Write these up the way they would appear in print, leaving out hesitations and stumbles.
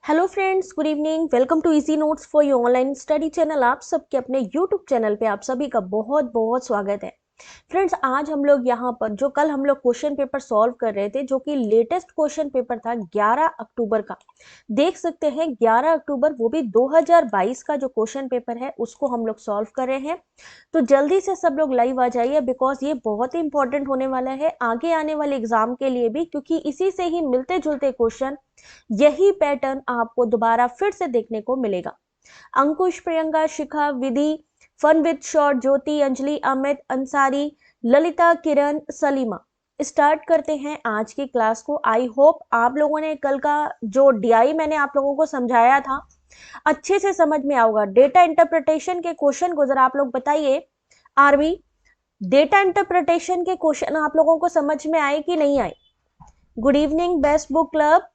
Hello friends, good evening. Welcome to easy notes for your online study channel. आप सबके अपने YouTube channel पे आप सभी का बहुत बहुत स्वागत है। फ्रेंड्स, आज हम लोग यहाँ पर जो कल हम लोग क्वेश्चन पेपर सॉल्व कर रहे थे, जो कि लेटेस्ट क्वेश्चन पेपर था 11 अक्टूबर का। देख सकते हैं 11 अक्टूबर, वो भी 2022 का जो क्वेश्चन पेपर है उसको हम लोग सॉल्व कर रहे हैं। तो जल्दी से सब लोग लाइव आ जाइए, बिकॉज ये बहुत ही इंपॉर्टेंट होने वाला है आगे आने वाले एग्जाम के लिए भी, क्योंकि इसी से ही मिलते जुलते क्वेश्चन, यही पैटर्न आपको दोबारा फिर से देखने को मिलेगा। Ankush, Priyanka, Shikha, Vidhi, fun with short, Jyoti, Anjali, Amit, Ansari, Lalita, Kiran, Salima, start करते हैं आज की क्लास को। आई होप आप लोगों ने कल का जो डीआई मैंने आप लोगों को समझाया था अच्छे से समझ में आऊगा। डेटा इंटरप्रिटेशन के क्वेश्चन को जरा आप लोग बताइए। आरवी, डेटा इंटरप्रिटेशन के क्वेश्चन आप लोगों को समझ में आए कि नहीं आए? Good evening best book club.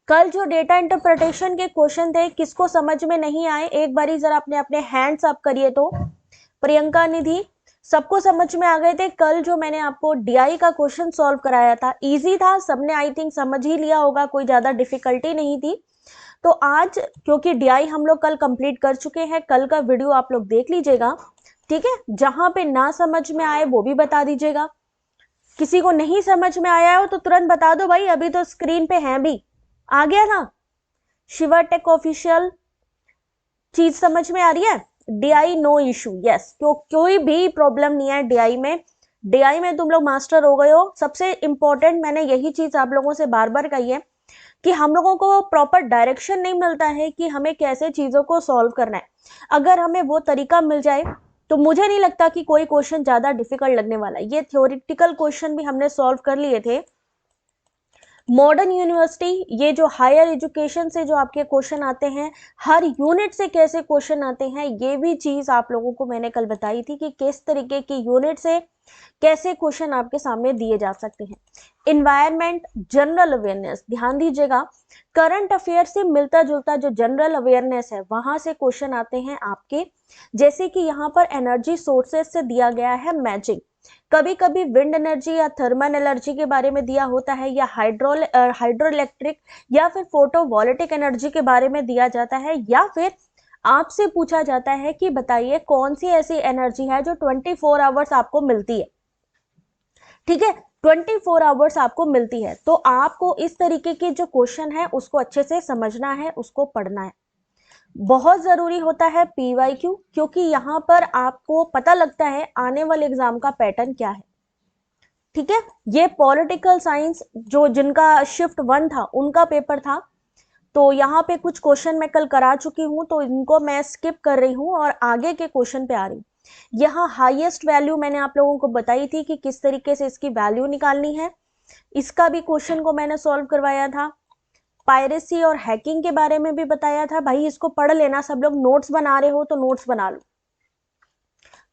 कल जो डेटा इंटरप्रिटेशन के क्वेश्चन थे किसको समझ में नहीं आए, एक बारी जरा अपने अपने हैंड्स अप करिए। तो प्रियंका, निधि, सबको समझ में आ गए थे? कल जो मैंने आपको डीआई का क्वेश्चन सॉल्व कराया था इजी था, सबने आई थिंक समझ ही लिया होगा, कोई ज्यादा डिफिकल्टी नहीं थी। तो आज क्योंकि डीआई हम लोग कल कंप्लीट कर चुके हैं, कल का वीडियो आप लोग देख लीजिएगा, ठीक है? जहां पे ना समझ में आए वो भी बता दीजिएगा। किसी को नहीं समझ में आया हो तो तुरंत बता दो भाई, अभी तो स्क्रीन पे है भी। आ गया था? शिवा टेक ऑफिशियल, चीज समझ में आ रही है? डीआई नो इशू, यस, कोई भी प्रॉब्लम नहीं है डीआई में। डीआई में तुम लोग मास्टर हो गए हो। सबसे इंपॉर्टेंट मैंने यही चीज आप लोगों से बार बार कही है कि हम लोगों को प्रॉपर डायरेक्शन नहीं मिलता है कि हमें कैसे चीजों को सॉल्व करना है। अगर हमें वो तरीका मिल जाए तो मुझे नहीं लगता कि कोई क्वेश्चन ज्यादा डिफिकल्ट लगने वाला है। ये थ्योरेटिकल क्वेश्चन भी हमने सॉल्व कर लिए थे। मॉडर्न यूनिवर्सिटी, ये जो हायर एजुकेशन से जो आपके क्वेश्चन आते हैं, हर यूनिट से कैसे क्वेश्चन आते हैं, ये भी चीज आप लोगों को मैंने कल बताई थी कि किस तरीके की यूनिट से कैसे क्वेश्चन आपके सामने दिए जा सकते हैं। इन्वायरमेंट, जनरल अवेयरनेस, ध्यान दीजिएगा, करंट अफेयर से मिलता जुलता जो जनरल अवेयरनेस है वहां से क्वेश्चन आते हैं आपके। जैसे कि यहाँ पर एनर्जी सोर्सेज से दिया गया है मैचिंग, कभी कभी विंड एनर्जी या थर्मल एनर्जी के बारे में दिया होता है, या हाइड्रो इलेक्ट्रिक या फिर फोटोवोल्टिक एनर्जी के बारे में दिया जाता है, या फिर आपसे पूछा जाता है कि बताइए कौन सी ऐसी एनर्जी है जो 24 आवर्स आपको मिलती है। ठीक है, 24 आवर्स आपको मिलती है। तो आपको इस तरीके के जो क्वेश्चन है उसको अच्छे से समझना है, उसको पढ़ना है। बहुत जरूरी होता है पीवाईक्यू, क्योंकि यहाँ पर आपको पता लगता है आने वाले एग्जाम का पैटर्न क्या है। ठीक है, ये पॉलिटिकल साइंस जो जिनका शिफ्ट 1 था उनका पेपर था, तो यहाँ पे कुछ क्वेश्चन मैं कल करा चुकी हूँ, तो इनको मैं स्किप कर रही हूँ और आगे के क्वेश्चन पे आ रही हूँ। यहाँ हाईएस्ट वैल्यू मैंने आप लोगों को बताई थी कि किस तरीके से इसकी वैल्यू निकालनी है, इसका भी क्वेश्चन को मैंने सॉल्व करवाया था। पायरेसी और हैकिंग के बारे में भी बताया था। भाई इसको पढ़ लेना, सब लोग नोट्स बना रहे हो तो नोट्स बना लो,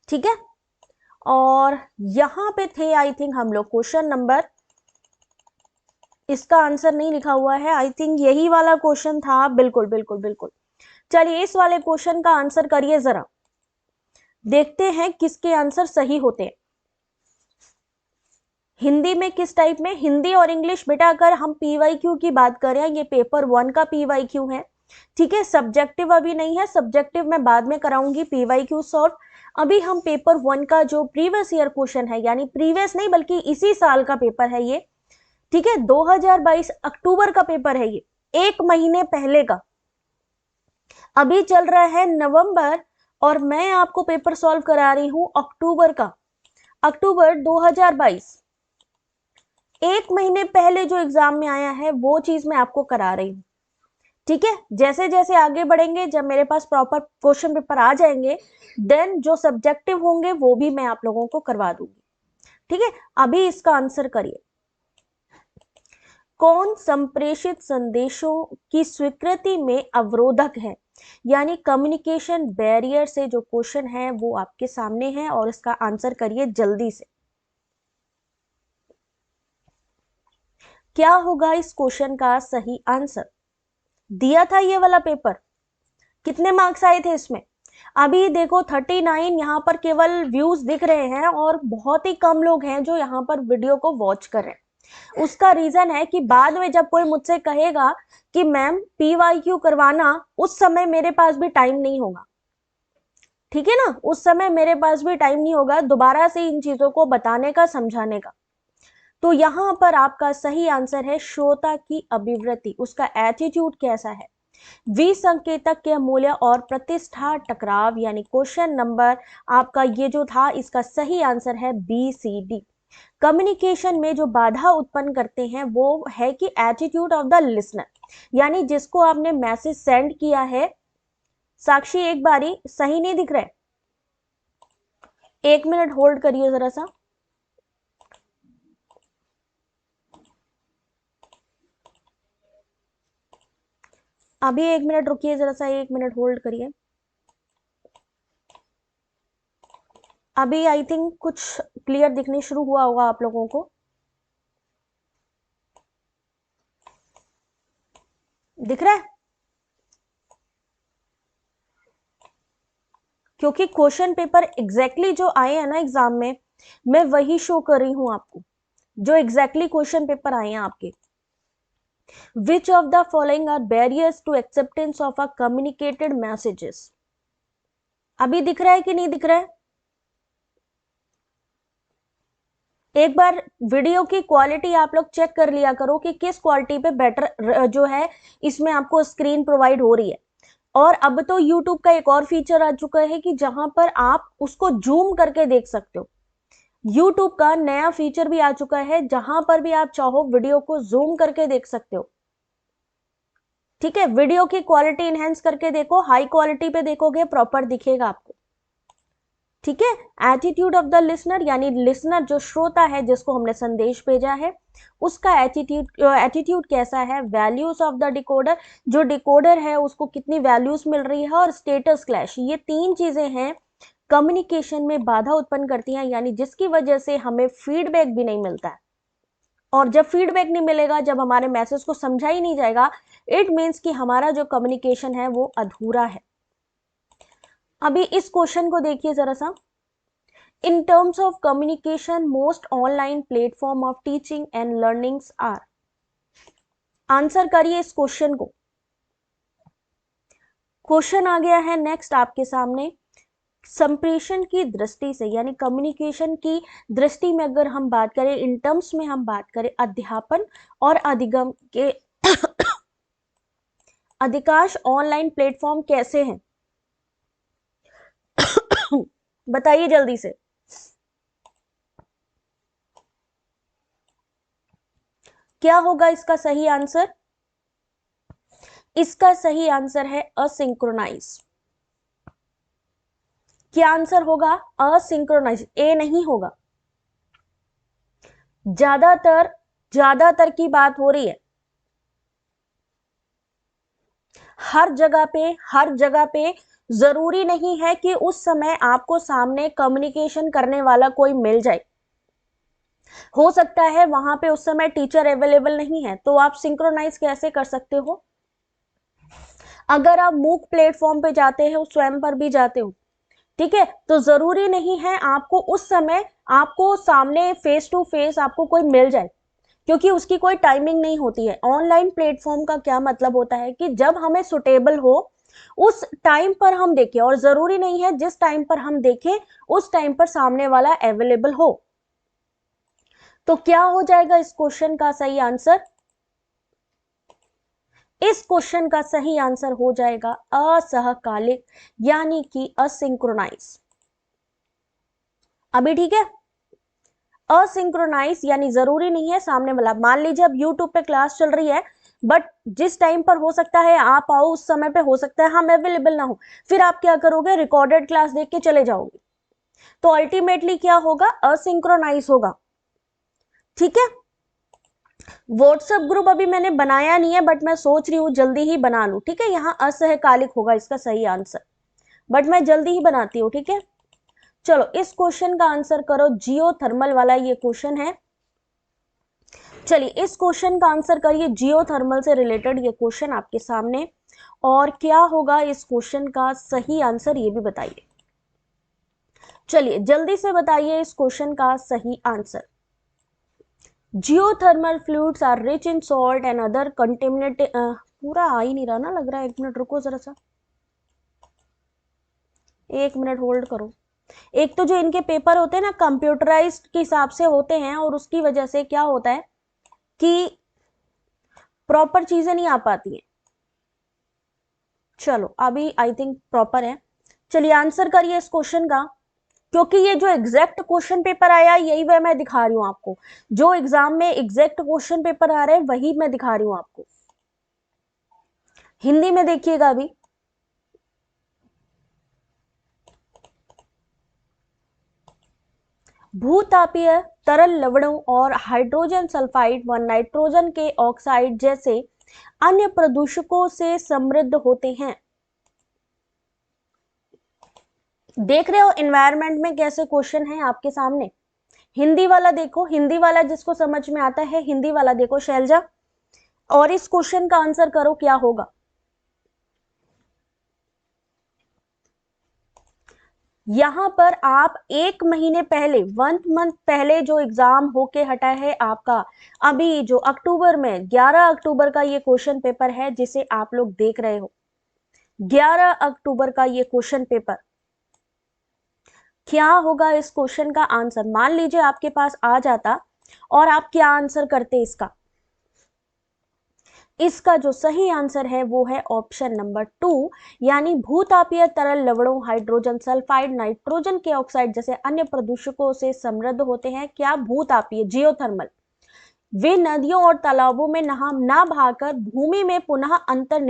ठीक है? और यहाँ पे थे आई थिंक हम लोग क्वेश्चन नंबर, इसका आंसर नहीं लिखा हुआ है, आई थिंक यही वाला क्वेश्चन था। बिल्कुल बिल्कुल बिल्कुल। चलिए इस वाले क्वेश्चन का आंसर करिए, जरा देखते हैं किसके आंसर सही होते हैं। हिंदी में किस टाइप में? हिंदी और इंग्लिश बेटा, अगर हम पीवाईक्यू की बात करें, ये पेपर 1 का पीवाईक्यू है, ठीक है? सब्जेक्टिव अभी नहीं है, सब्जेक्टिव मैं बाद में कराऊंगी पीवाईक्यू सॉल्व। अभी हम पेपर 1 का जो प्रीवियस ईयर क्वेश्चन है, यानी प्रीवियस नहीं बल्कि इसी साल का पेपर है ये, ठीक है? 2022 अक्टूबर का पेपर है ये, एक महीने पहले का। अभी चल रहा है नवंबर और मैं आपको पेपर सॉल्व करा रही हूं अक्टूबर का, अक्टूबर 2022। एक महीने पहले जो एग्जाम में आया है वो चीज मैं आपको करा रही हूं, ठीक है? जैसे जैसे आगे बढ़ेंगे, जब मेरे पास प्रॉपर क्वेश्चन पेपर आ जाएंगे, देन जो सब्जेक्टिव होंगे वो भी मैं आप लोगों को करवा दूंगी, ठीक है? अभी इसका आंसर करिए। कौन संप्रेषित संदेशों की स्वीकृति में अवरोधक है? यानी कम्युनिकेशन बैरियर से जो क्वेश्चन है वो आपके सामने है, और इसका आंसर करिए जल्दी से। क्या होगा इस क्वेश्चन का सही आंसर? दिया था ये वाला पेपर, कितने मार्क्स आए थे इसमें? अभी देखो 39 यहाँ पर केवल व्यूज दिख रहे हैं और बहुत ही कम लोग हैं जो यहाँ पर वीडियो को वॉच कर रहे हैं। उसका रीजन है कि बाद में जब कोई मुझसे कहेगा कि मैम PYQ करवाना, उस समय मेरे पास भी टाइम नहीं होगा, ठीक है ना, उस समय मेरे पास भी टाइम नहीं होगा दोबारा से इन चीजों को बताने का, समझाने का। तो यहां पर आपका सही आंसर है श्रोता की अभिवृत्ति, उसका एटीट्यूड कैसा है। विसंकेतक के मूल्य और प्रतिष्ठा टकराव, यानी क्वेश्चन नंबर आपका ये जो था, इसका सही आंसर है BCD। कम्युनिकेशन में जो बाधा उत्पन्न करते हैं वो है कि एटीट्यूड ऑफ द लिसनर, यानी जिसको आपने मैसेज सेंड किया है। साक्षी एक बारी सही नहीं दिख रहा है, 1 मिनट होल्ड करिए जरा सा। अभी 1 मिनट रुकिए जरा सा, 1 मिनट होल्ड करिए। अभी आई थिंक कुछ क्लियर दिखने शुरू हुआ होगा आप लोगों को, दिख रहा है? क्योंकि क्वेश्चन पेपर एग्जैक्टली जो आए हैं ना एग्जाम में, मैं वही शो कर रही हूं आपको, जो एग्जैक्टली क्वेश्चन पेपर आए हैं आपके। Which of the following are barriers to acceptance of a communicated messages. अभी दिख रहा है कि नहीं दिख रहा है? एक बार वीडियो की क्वालिटी आप लोग चेक कर लिया करो कि किस क्वालिटी पे बेटर जो है इसमें आपको स्क्रीन प्रोवाइड हो रही है। और अब तो YouTube का एक और फीचर आ चुका है कि जहां पर आप उसको जूम करके देख सकते हो। YouTube का नया फीचर भी आ चुका है जहां पर भी आप चाहो वीडियो को जूम करके देख सकते हो। ठीक है, वीडियो की क्वालिटी इनहेंस करके देखो, हाई क्वालिटी पे देखोगे प्रॉपर दिखेगा आपको। ठीक है, एटीट्यूड ऑफ द लिसनर, यानी लिसनर जो श्रोता है जिसको हमने संदेश भेजा है, उसका एटीट्यूड कैसा है। वैल्यूज ऑफ द डिकोडर, जो डिकोडर है उसको कितनी वैल्यूज मिल रही है। और स्टेटस क्लैश, ये 3 चीजें हैं कम्युनिकेशन में बाधा उत्पन्न करती हैं, यानी जिसकी वजह से हमें फीडबैक भी नहीं मिलता है। और जब फीडबैक नहीं मिलेगा, जब हमारे मैसेज को समझा ही नहीं जाएगा, इट मीन्स कि हमारा जो कम्युनिकेशन है वो अधूरा है। अभी इस क्वेश्चन को देखिए जरा सा। In terms of communication, most online platform of teaching and learnings are। Answer करिए इस क्वेश्चन को। क्वेश्चन आ गया है नेक्स्ट आपके सामने। संप्रेषण की दृष्टि से, यानी कम्युनिकेशन की दृष्टि में अगर हम बात करें, इन टर्म्स में हम बात करें, अध्यापन और अधिगम के अधिकांश ऑनलाइन प्लेटफॉर्म कैसे हैं? बताइए जल्दी से। क्या होगा इसका सही आंसर? इसका सही आंसर है असिंक्रोनाइज। क्या आंसर होगा? असिंक्रोनाइज, ए नहीं होगा। ज्यादातर की बात हो रही है, हर जगह पे जरूरी नहीं है कि उस समय आपको सामने कम्युनिकेशन करने वाला कोई मिल जाए। हो सकता है वहां पे उस समय टीचर अवेलेबल नहीं है, तो आप सिंक्रोनाइज कैसे कर सकते हो? अगर आप मूक प्लेटफॉर्म पे जाते हो, स्वयं पर भी जाते हो, ठीक है, तो जरूरी नहीं है आपको उस समय आपको सामने फेस टू फेस आपको कोई मिल जाए, क्योंकि उसकी कोई टाइमिंग नहीं होती है। ऑनलाइन प्लेटफॉर्म का क्या मतलब होता है कि जब हमें सुटेबल हो उस टाइम पर हम देखें, और जरूरी नहीं है जिस टाइम पर हम देखें उस टाइम पर सामने वाला अवेलेबल हो। तो क्या हो जाएगा इस क्वेश्चन का सही आंसर? इस क्वेश्चन का सही आंसर हो जाएगा असहकालिक, यानी कि असिंक्रोनाइज। अभी ठीक है? असिंक्रोनाइज यानी जरूरी नहीं है सामने वाला, मान लीजिए अब यूट्यूब पे क्लास चल रही है, बट जिस टाइम पर हो सकता है आप आओ, उस समय पे हो सकता है हम अवेलेबल ना हो, फिर आप क्या करोगे? रिकॉर्डेड क्लास देख के चले जाओगे, तो अल्टीमेटली क्या होगा? असिंक्रोनाइज होगा। ठीक है, व्हाट्सएप ग्रुप अभी मैंने बनाया नहीं है, बट मैं सोच रही हूं जल्दी ही बना लूं। ठीक है, यहां असहकालिक होगा इसका सही आंसर, बट मैं जल्दी ही बनाती हूं। ठीक है, चलो इस क्वेश्चन का आंसर करो, जियोथर्मल वाला ये क्वेश्चन है। चलिए इस क्वेश्चन का आंसर करिए, जियोथर्मल से रिलेटेड ये क्वेश्चन आपके सामने। और क्या होगा इस क्वेश्चन का सही आंसर, ये भी बताइए। चलिए जल्दी से बताइए इस क्वेश्चन का सही answer. Geothermal fluids are rich in salt and other contaminate, पूरा आ ही नहीं रहा ना, लग रहा है। 1 मिनट रुको जरा सा, 1 मिनट होल्ड करो। एक तो जो इनके पेपर होते हैं ना कंप्यूटराइज्ड के हिसाब से होते हैं, और उसकी वजह से क्या होता है कि प्रॉपर चीजें नहीं आ पाती हैं। चलो अभी आई थिंक प्रॉपर है। चलिए आंसर करिए इस क्वेश्चन का, क्योंकि ये जो एग्जैक्ट क्वेश्चन पेपर आया यही वह मैं दिखा रही हूं आपको। जो एग्जाम में एग्जैक्ट क्वेश्चन पेपर आ रहे हैं वही मैं दिखा रही हूं आपको। हिंदी में देखिएगा अभी। भूतापीय तरल लवणों और हाइड्रोजन सल्फाइड व नाइट्रोजन के ऑक्साइड जैसे अन्य प्रदूषकों से समृद्ध होते हैं। देख रहे हो एनवायरनमेंट में कैसे क्वेश्चन है आपके सामने। हिंदी वाला देखो, हिंदी वाला जिसको समझ में आता है हिंदी वाला देखो शैलजा, और इस क्वेश्चन का आंसर करो क्या होगा। यहां पर आप 1 महीने पहले, 1 मंथ पहले जो एग्जाम होके हटा है आपका, अभी जो अक्टूबर में 11 अक्टूबर का ये क्वेश्चन पेपर है जिसे आप लोग देख रहे हो, 11 अक्टूबर का ये क्वेश्चन पेपर, क्या होगा इस क्वेश्चन का आंसर। मान लीजिए आपके पास आ जाता और आप क्या आंसर करते इसका। इसका जो सही आंसर है वो है ऑप्शन नंबर 2, यानी भूतापीय तरल लवणों, हाइड्रोजन सल्फाइड, नाइट्रोजन के ऑक्साइड जैसे अन्य प्रदूषकों से समृद्ध होते हैं। क्या भूतापीय, जियोथर्मल। वे नदियों और तालाबों में ना बहाकर भूमि में पुनः अंतर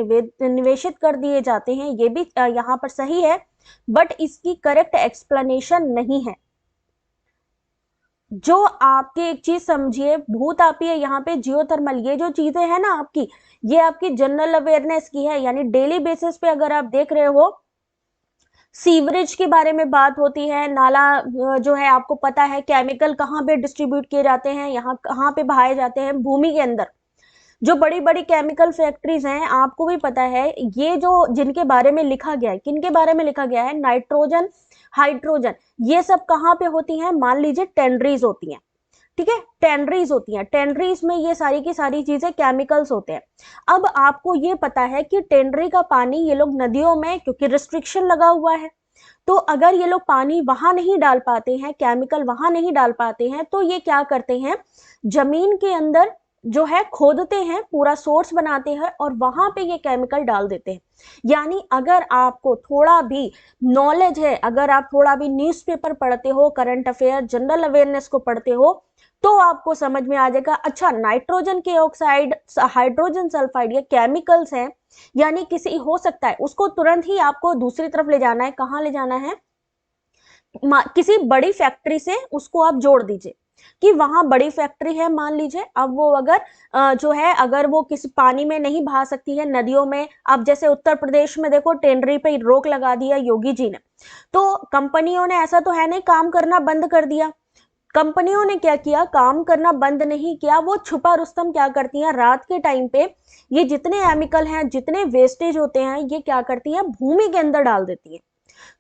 निवेशित कर दिए जाते हैं। ये भी यहाँ पर सही है, बट इसकी करेक्ट एक्सप्लेनेशन नहीं है। जो आपके एक चीज समझिए, भूतापीय यहाँ पे जियोथर्मल, ये जो चीजें हैं ना आपकी, ये आपकी जनरल अवेयरनेस की है, यानी डेली बेसिस पे अगर आप देख रहे हो, सीवरेज के बारे में बात होती है, नाला जो है आपको पता है, केमिकल कहाँ पे डिस्ट्रीब्यूट किए जाते हैं, यहाँ कहाँ पे बहाए जाते हैं, भूमि के अंदर। जो बड़ी बड़ी केमिकल फैक्ट्रीज हैं आपको भी पता है, ये जो जिनके बारे में लिखा गया है, किनके बारे में लिखा गया है, नाइट्रोजन, हाइड्रोजन, ये सब कहाँ पे होती हैं, मान लीजिए टेंड्रीज होती हैं। ठीक है, टेंड्रीज होती हैं, टेंड्रीज में ये सारी की सारी चीजें केमिकल्स होते हैं। अब आपको ये पता है कि टेंड्री का पानी ये लोग नदियों में, क्योंकि रिस्ट्रिक्शन लगा हुआ है, तो अगर ये लोग पानी वहां नहीं डाल पाते हैं, केमिकल वहां नहीं डाल पाते हैं, तो ये क्या करते हैं, जमीन के अंदर जो है खोदते हैं, पूरा सोर्स बनाते हैं और वहां पे ये केमिकल डाल देते हैं। यानी अगर आपको थोड़ा भी नॉलेज है, अगर आप थोड़ा भी न्यूज़पेपर पढ़ते हो, करंट अफेयर, जनरल अवेयरनेस को पढ़ते हो, तो आपको समझ में आ जाएगा, अच्छा नाइट्रोजन के ऑक्साइड, हाइड्रोजन सल्फाइड, ये केमिकल्स हैं, यानी किसी हो सकता है उसको तुरंत ही आपको दूसरी तरफ ले जाना है। कहाँ ले जाना है, किसी बड़ी फैक्ट्री से उसको आप जोड़ दीजिए कि वहां बड़ी फैक्ट्री है, मान लीजिए, अब वो अगर जो है, अगर वो किसी पानी में नहीं बहा सकती है, नदियों में, अब जैसे उत्तर प्रदेश में देखो टेंडरी पे रोक लगा दिया योगी जी ने, तो कंपनियों ने, ऐसा तो है नहीं, काम करना बंद कर दिया। कंपनियों ने क्या किया, काम करना बंद नहीं किया, वो छुपा रुस्तम क्या करती हैं, रात के टाइम पे ये जितने केमिकल हैं, जितने वेस्टेज होते हैं, ये क्या करती है, भूमि के अंदर डाल देती है।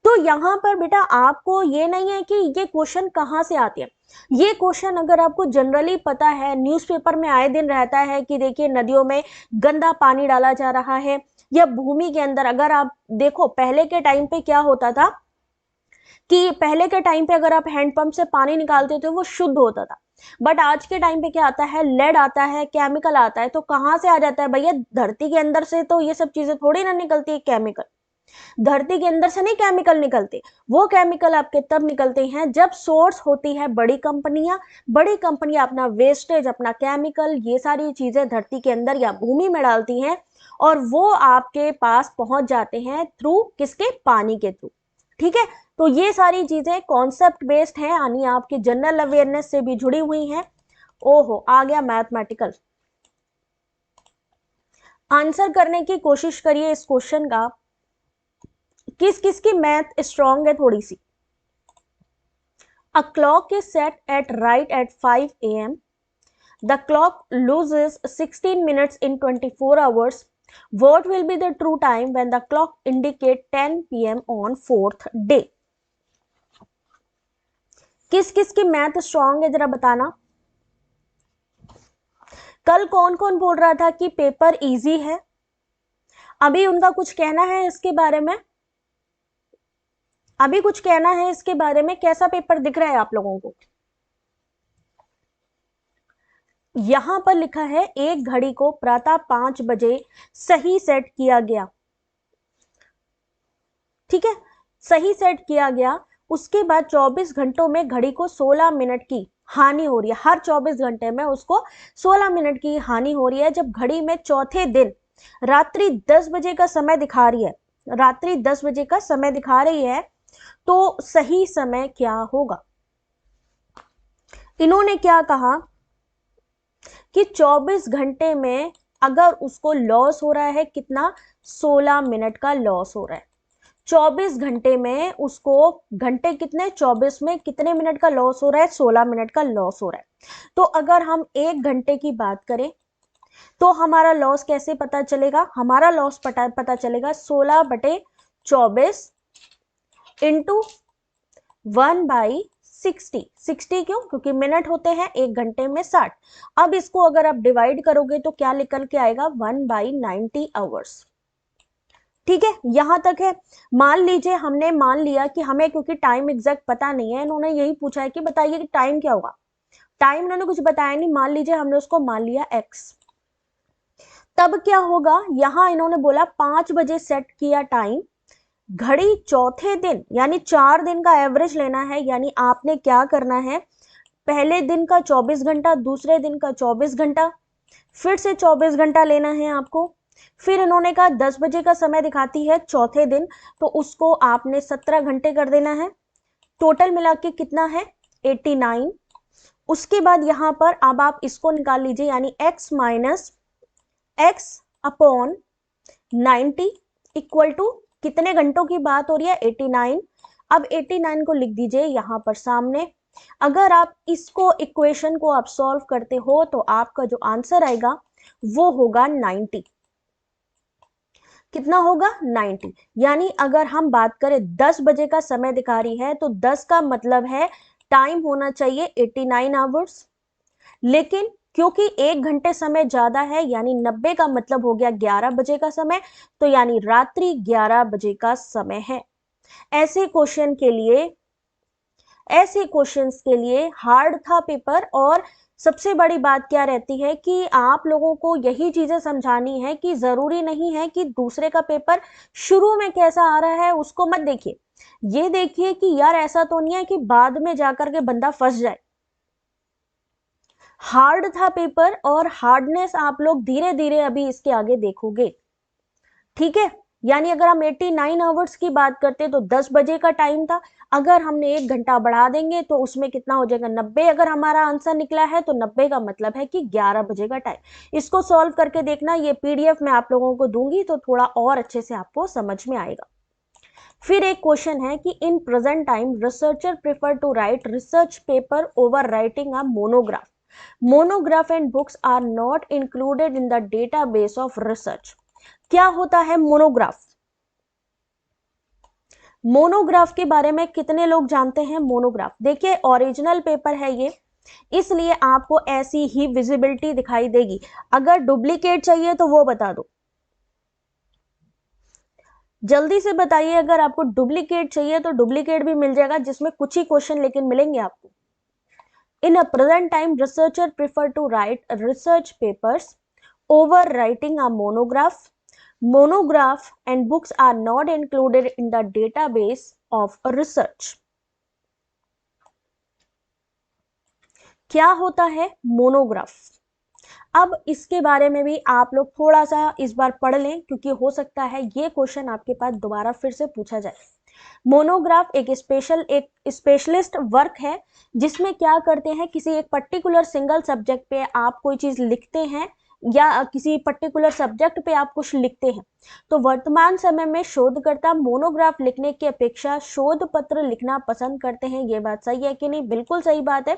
तो यहाँ पर बेटा आपको ये नहीं है कि ये क्वेश्चन कहाँ से आते हैं। ये क्वेश्चन अगर आपको जनरली पता है, न्यूज़पेपर में आए दिन रहता है कि देखिए नदियों में गंदा पानी डाला जा रहा है, या भूमि के अंदर, अगर आप देखो पहले के टाइम पे क्या होता था कि पहले के टाइम पे अगर आप हैंडपंप से पानी निकालते थे वो शुद्ध होता था, बट आज के टाइम पे क्या आता है, लेड आता है, केमिकल आता है, तो कहाँ से आ जाता है भैया, धरती के अंदर से तो ये सब चीजें थोड़ी ना निकलती है, केमिकल धरती के अंदर से नहीं केमिकल निकलते। वो केमिकल आपके तब निकलते हैं जब सोर्स होती है बड़ी कंपनियां, बड़ी कंपनियां अपना वेस्टेज, अपना केमिकल, ये सारी चीजें धरती के अंदर या भूमि में डालती हैं, और वो आपके पास पहुंच जाते हैं थ्रू किसके, पानी के थ्रू। ठीक है, तो ये सारी चीजें कॉन्सेप्ट बेस्ड है, यानी आपकी जनरल अवेयरनेस से भी जुड़ी हुई हैं। ओहो, आ गया मैथमेटिकल। आंसर करने की कोशिश करिए इस क्वेश्चन का। किस किस की मैथ स्ट्रांग है थोड़ी सी। A clock is set at right at 5 a.m. The clock loses 16 minutes in 24 hours. What will be the true time when the clock indicate 10 p.m. on 4th day? किस किस की math strong है जरा बताना। कल कौन कौन बोल रहा था कि पेपर इजी है? अभी उनका कुछ कहना है इसके बारे में? अभी कुछ कहना है इसके बारे में? कैसा पेपर दिख रहा है आप लोगों को? यहां पर लिखा है एक घड़ी को प्रातः 5 बजे सही सेट किया गया। ठीक है, सही सेट किया गया। उसके बाद 24 घंटों में घड़ी को 16 मिनट की हानि हो रही है। हर 24 घंटे में उसको 16 मिनट की हानि हो रही है। जब घड़ी में चौथे दिन रात्रि 10 बजे का समय दिखा रही है, रात्रि 10 बजे का समय दिखा रही है, तो सही समय क्या होगा? इन्होंने क्या कहा कि 24 घंटे में अगर उसको लॉस हो रहा है कितना, 16 मिनट का लॉस हो रहा है। 24 घंटे में उसको, घंटे कितने, 24 में कितने मिनट का लॉस हो रहा है, 16 मिनट का लॉस हो रहा है। तो अगर हम 1 घंटे की बात करें तो हमारा लॉस कैसे पता चलेगा? हमारा लॉस पता चलेगा 16/24 इंटू 1/60। 60 क्यों? क्योंकि मिनट होते हैं 1 घंटे में 60। अब इसको अगर आप डिवाइड करोगे तो क्या निकल के आएगा? 1/90 आवर्स। ठीक है, यहां तक है। मान लीजिए हमने मान लिया कि हमें, क्योंकि टाइम एग्जैक्ट पता नहीं है, इन्होंने यही पूछा है कि बताइए कि टाइम क्या होगा। टाइम इन्होंने कुछ बताया नहीं, मान लीजिए हमने उसको मान लिया x। तब क्या होगा? यहां इन्होंने बोला 5 बजे सेट किया टाइम, घड़ी चौथे दिन यानी 4 दिन का एवरेज लेना है। यानी आपने क्या करना है, पहले दिन का 24 घंटा, दूसरे दिन का 24 घंटा, फिर से 24 घंटा लेना है आपको। फिर इन्होंने कहा 10 बजे का समय दिखाती है चौथे दिन, तो उसको आपने 17 घंटे कर देना है। टोटल मिला के कितना है? 89। उसके बाद यहां पर अब आप इसको निकाल लीजिए, यानी x minus x upon 90 equal to कितने घंटों की बात हो रही है? 89। अब 89 को लिख दीजिए यहां पर सामने। अगर आप इसको, इक्वेशन को आप सॉल्व करते हो तो आपका जो आंसर आएगा वो होगा 90। कितना होगा? 90। यानी अगर हम बात करें 10 बजे का समय दिखा रही है तो 10 का मतलब है टाइम होना चाहिए 89 आवर्स। लेकिन क्योंकि 1 घंटे समय ज्यादा है, यानी 90 का मतलब हो गया 11 बजे का समय, तो यानी रात्रि 11 बजे का समय है। ऐसे क्वेश्चन के लिए, ऐसे क्वेश्चंस के लिए हार्ड था पेपर। और सबसे बड़ी बात क्या रहती है कि आप लोगों को यही चीजें समझानी है कि जरूरी नहीं है कि दूसरे का पेपर शुरू में कैसा आ रहा है उसको मत देखिए, ये देखिए कि यार ऐसा तो नहीं है कि बाद में जाकर के बंदा फंस जाए। हार्ड था पेपर और हार्डनेस आप लोग धीरे धीरे अभी इसके आगे देखोगे। ठीक है, यानी अगर हम 89 आवर्स की बात करते तो 10 बजे का टाइम था, अगर हमने 1 घंटा बढ़ा देंगे तो उसमें कितना हो जाएगा? 90। अगर हमारा आंसर निकला है तो 90 का मतलब है कि 11 बजे का टाइम। इसको सॉल्व करके देखना, ये पीडीएफ मैं आप लोगों को दूंगी तो थोड़ा और अच्छे से आपको समझ में आएगा। फिर एक क्वेश्चन है कि in present time researcher prefer to write research paper over writing a monograph. Monograph and books are not included in the database of research. क्या होता है मोनोग्राफ? मोनोग्राफ के बारे में कितने लोग जानते हैं? मोनोग्राफ देखिए ओरिजिनल पेपर है ये, इसलिए आपको ऐसी ही विजिबिलिटी दिखाई देगी। अगर डुप्लीकेट चाहिए तो वो बता दो, जल्दी से बताइए। अगर आपको डुप्लीकेट चाहिए तो डुप्लीकेट भी मिल जाएगा, जिसमें कुछ ही क्वेश्चन लेकिन मिलेंगे आपको। In a present time researcher prefer to write research papers over writing a monograph. Monograph and books are not included in the database of research. क्या होता है मोनोग्राफ? अब इसके बारे में भी आप लोग थोड़ा सा इस बार पढ़ लें, क्योंकि हो सकता है ये क्वेश्चन आपके पास दोबारा फिर से पूछा जाए। मोनोग्राफ एक स्पेशलिस्ट वर्क है जिसमें क्या करते हैं, किसी एक पर्टिकुलर सिंगल सब्जेक्ट पे आप कोई चीज लिखते हैं या किसी पर्टिकुलर सब्जेक्ट पे आप कुछ लिखते हैं। तो वर्तमान समय में शोधकर्ता मोनोग्राफ लिखने की अपेक्षा शोध पत्र लिखना पसंद करते हैं। ये बात सही है कि नहीं? बिल्कुल सही बात है।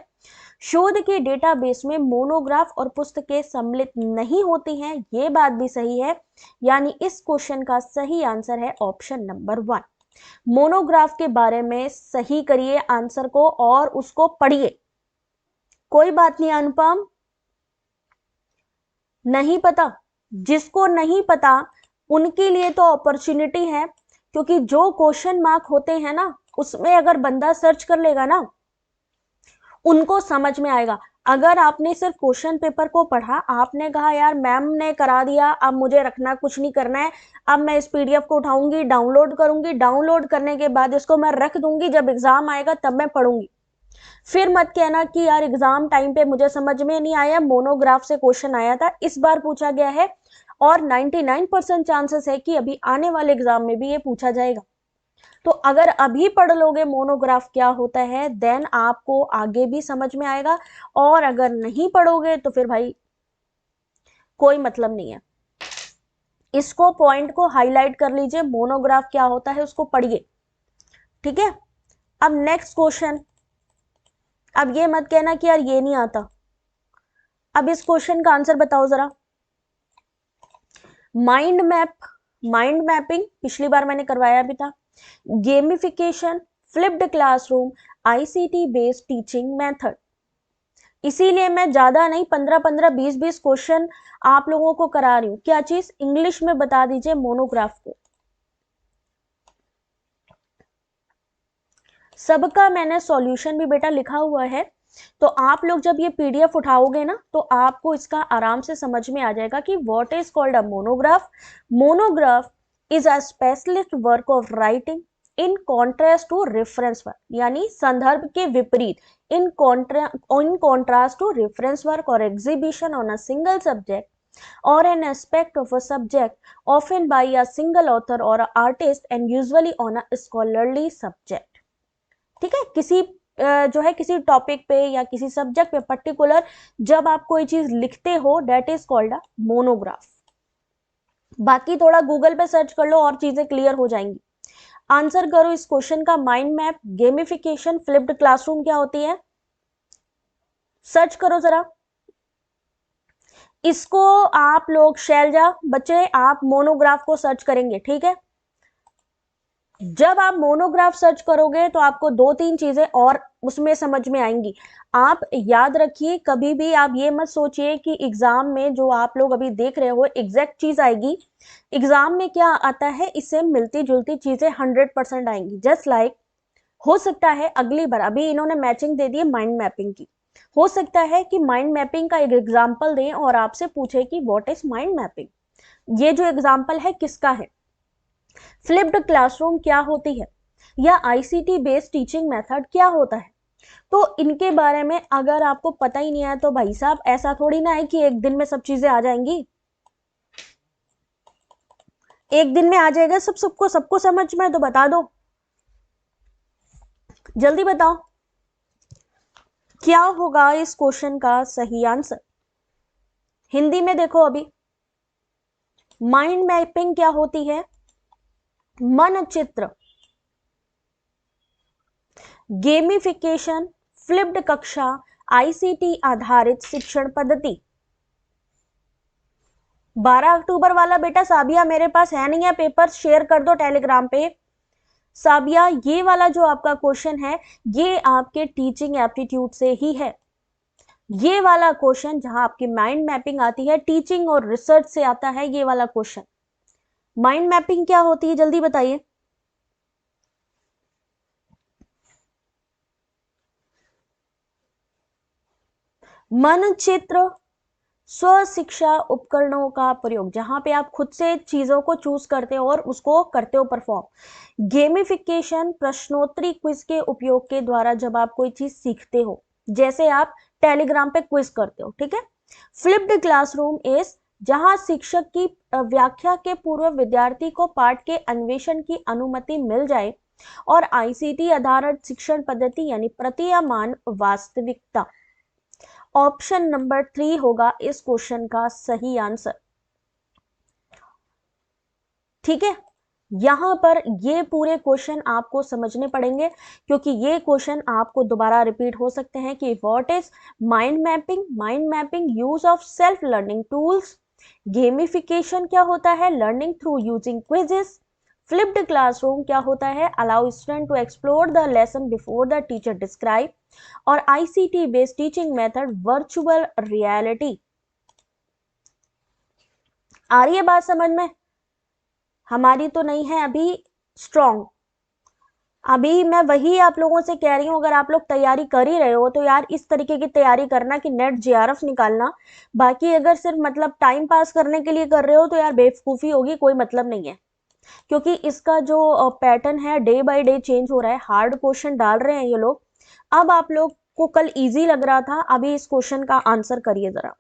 शोध के डेटाबेस में मोनोग्राफ और पुस्तकें सम्मिलित नहीं होती हैं, ये बात भी सही है। यानी इस क्वेश्चन का सही आंसर है ऑप्शन नंबर 1। मोनोग्राफ के बारे में सही करिए आंसर को और उसको पढ़िए। कोई बात नहीं अनुपम, नहीं पता? जिसको नहीं पता उनके लिए तो अपॉर्चुनिटी है, क्योंकि जो क्वेश्चन मार्क होते हैं ना उसमें अगर बंदा सर्च कर लेगा ना उनको समझ में आएगा। अगर आपने सिर्फ क्वेश्चन पेपर को पढ़ा, आपने कहा यार मैम ने करा दिया, अब मुझे रखना कुछ नहीं करना है, अब मैं इस पीडीएफ को उठाऊंगी, डाउनलोड करूंगी, डाउनलोड करने के बाद इसको मैं रख दूंगी, जब एग्जाम आएगा तब मैं पढ़ूंगी, फिर मत कहना कि यार एग्जाम टाइम पे मुझे समझ में नहीं आया, मोनोग्राफ से क्वेश्चन आया था, इस बार पूछा गया है और 99% चांसेस है कि अभी आने वाले एग्जाम में भी ये पूछा जाएगा। तो अगर अभी पढ़ लोगे मोनोग्राफ क्या होता है, देन आपको आगे भी समझ में आएगा, और अगर नहीं पढ़ोगे तो फिर भाई कोई मतलब नहीं है। इसको पॉइंट को हाईलाइट कर लीजिए, मोनोग्राफ क्या होता है उसको पढ़िए, ठीक है। अब नेक्स्ट क्वेश्चन, अब ये मत कहना कि यार ये नहीं आता। अब इस क्वेश्चन का आंसर बताओ जरा। माइंड मैप, माइंड मैपिंग पिछली बार मैंने करवाया भी था। Gamification, flipped classroom, ICT based teaching method. इसीलिए मैं ज्यादा नहीं 15-15, 20-20 क्वेश्चन आप लोगों को करा रही हूं। क्या चीज? इंग्लिश में बता दीजिए मोनोग्राफ को। सबका मैंने सॉल्यूशन भी बेटा लिखा हुआ है, तो आप लोग जब ये पीडीएफ उठाओगे ना तो आपको इसका आराम से समझ में आ जाएगा कि what is called a monograph. Monograph is a specialist work of writing in contrast to reference work, यानी संदर्भ के विपरीत, in contrast to reference work और exhibition on a single subject or an aspect of a subject, often by a single author or a artist, and usually on a scholarly subject। ठीक है, किसी जो है किसी टॉपिक पे या किसी सब्जेक्ट पे पर्टिकुलर जब आप कोई चीज लिखते हो, that is called a monograph. बाकी थोड़ा गूगल पे सर्च कर लो और चीजें क्लियर हो जाएंगी। आंसर करो इस क्वेश्चन का। Mind map, gamification, flipped classroom क्या होती है? सर्च करो जरा इसको। आप लोग शैलजा बच्चे, आप मोनोग्राफ को सर्च करेंगे, ठीक है। जब आप मोनोग्राफ सर्च करोगे तो आपको 2-3 चीजें और उसमें समझ में आएंगी। आप याद रखिए, कभी भी आप ये मत सोचिए कि एग्जाम में जो आप लोग अभी देख रहे हो एग्जैक्ट चीज आएगी। एग्जाम में क्या आता है, इससे मिलती जुलती चीजें 100% आएंगी। जस्ट लाइक हो सकता है अगली बार, अभी इन्होंने मैचिंग दे दी है माइंड मैपिंग की, हो सकता है कि माइंड मैपिंग का एक एग्जाम्पल दें और आपसे पूछे कि व्हाट इज माइंड मैपिंग। ये जो एग्जाम्पल है किसका है? फ्लिप्ड क्लासरूम क्या होती है, या आईसीटी बेस्ड टीचिंग मेथड क्या होता है। तो इनके बारे में अगर आपको पता ही नहीं है तो भाई साहब ऐसा थोड़ी ना है कि एक दिन में सब चीजें आ जाएंगी। एक दिन में आ जाएगा सबको सबको समझ में तो बता दो, जल्दी बताओ क्या होगा इस क्वेश्चन का सही आंसर। हिंदी में देखो अभी, माइंड मैपिंग क्या होती है? मनचित्र, गेमिफिकेशन, फ्लिप्ड कक्षा, आईसीटी आधारित शिक्षण पद्धति। 12 अक्टूबर वाला बेटा साबिया मेरे पास है नहीं है पेपर, शेयर कर दो टेलीग्राम पे। साबिया ये वाला जो आपका क्वेश्चन है ये आपके टीचिंग एप्टीट्यूड से ही है। ये वाला क्वेश्चन जहां आपकी माइंड मैपिंग आती है, टीचिंग और रिसर्च से आता है ये वाला क्वेश्चन। माइंड मैपिंग क्या होती है जल्दी बताइए। मनचित्र, स्व शिक्षा उपकरणों का प्रयोग, जहां पे आप खुद से चीजों को चूज करते हो और उसको करते हो परफॉर्म। गेमिफिकेशन, प्रश्नोत्तरी क्विज के उपयोग के द्वारा जब आप कोई चीज सीखते हो, जैसे आप टेलीग्राम पे क्विज करते हो, ठीक है। फ्लिप्ड क्लासरूम इज जहां शिक्षक की व्याख्या के पूर्व विद्यार्थी को पाठ के अन्वेषण की अनुमति मिल जाए। और आईसीटी आधारित शिक्षण पद्धति यानी प्रतीयमान वास्तविकता। ऑप्शन नंबर 3 होगा इस क्वेश्चन का सही आंसर, ठीक है। यहां पर ये पूरे क्वेश्चन आपको समझने पड़ेंगे, क्योंकि ये क्वेश्चन आपको दोबारा रिपीट हो सकते हैं कि what is mind mapping. Mind mapping use of self learning tools. Gamification क्या होता है? Learning through using quizzes. Flipped classroom क्या होता है? Allow student to explore the lesson before the teacher describe. और ICT based teaching method virtual reality. आ रही है बात समझ में? हमारी तो नहीं है अभी स्ट्रॉन्ग। अभी मैं वही आप लोगों से कह रही हूँ, अगर आप लोग तैयारी कर ही रहे हो तो यार इस तरीके की तैयारी करना कि नेट जेआरएफ निकालना। बाकी अगर सिर्फ मतलब टाइम पास करने के लिए कर रहे हो तो यार बेवकूफ़ी होगी, कोई मतलब नहीं है। क्योंकि इसका जो पैटर्न है डे बाय डे चेंज हो रहा है, हार्ड क्वेश्चन डाल रहे हैं ये लोग। अब आप लोग को कल इजी लग रहा था, अभी इस क्वेश्चन का आंसर करिए जरा।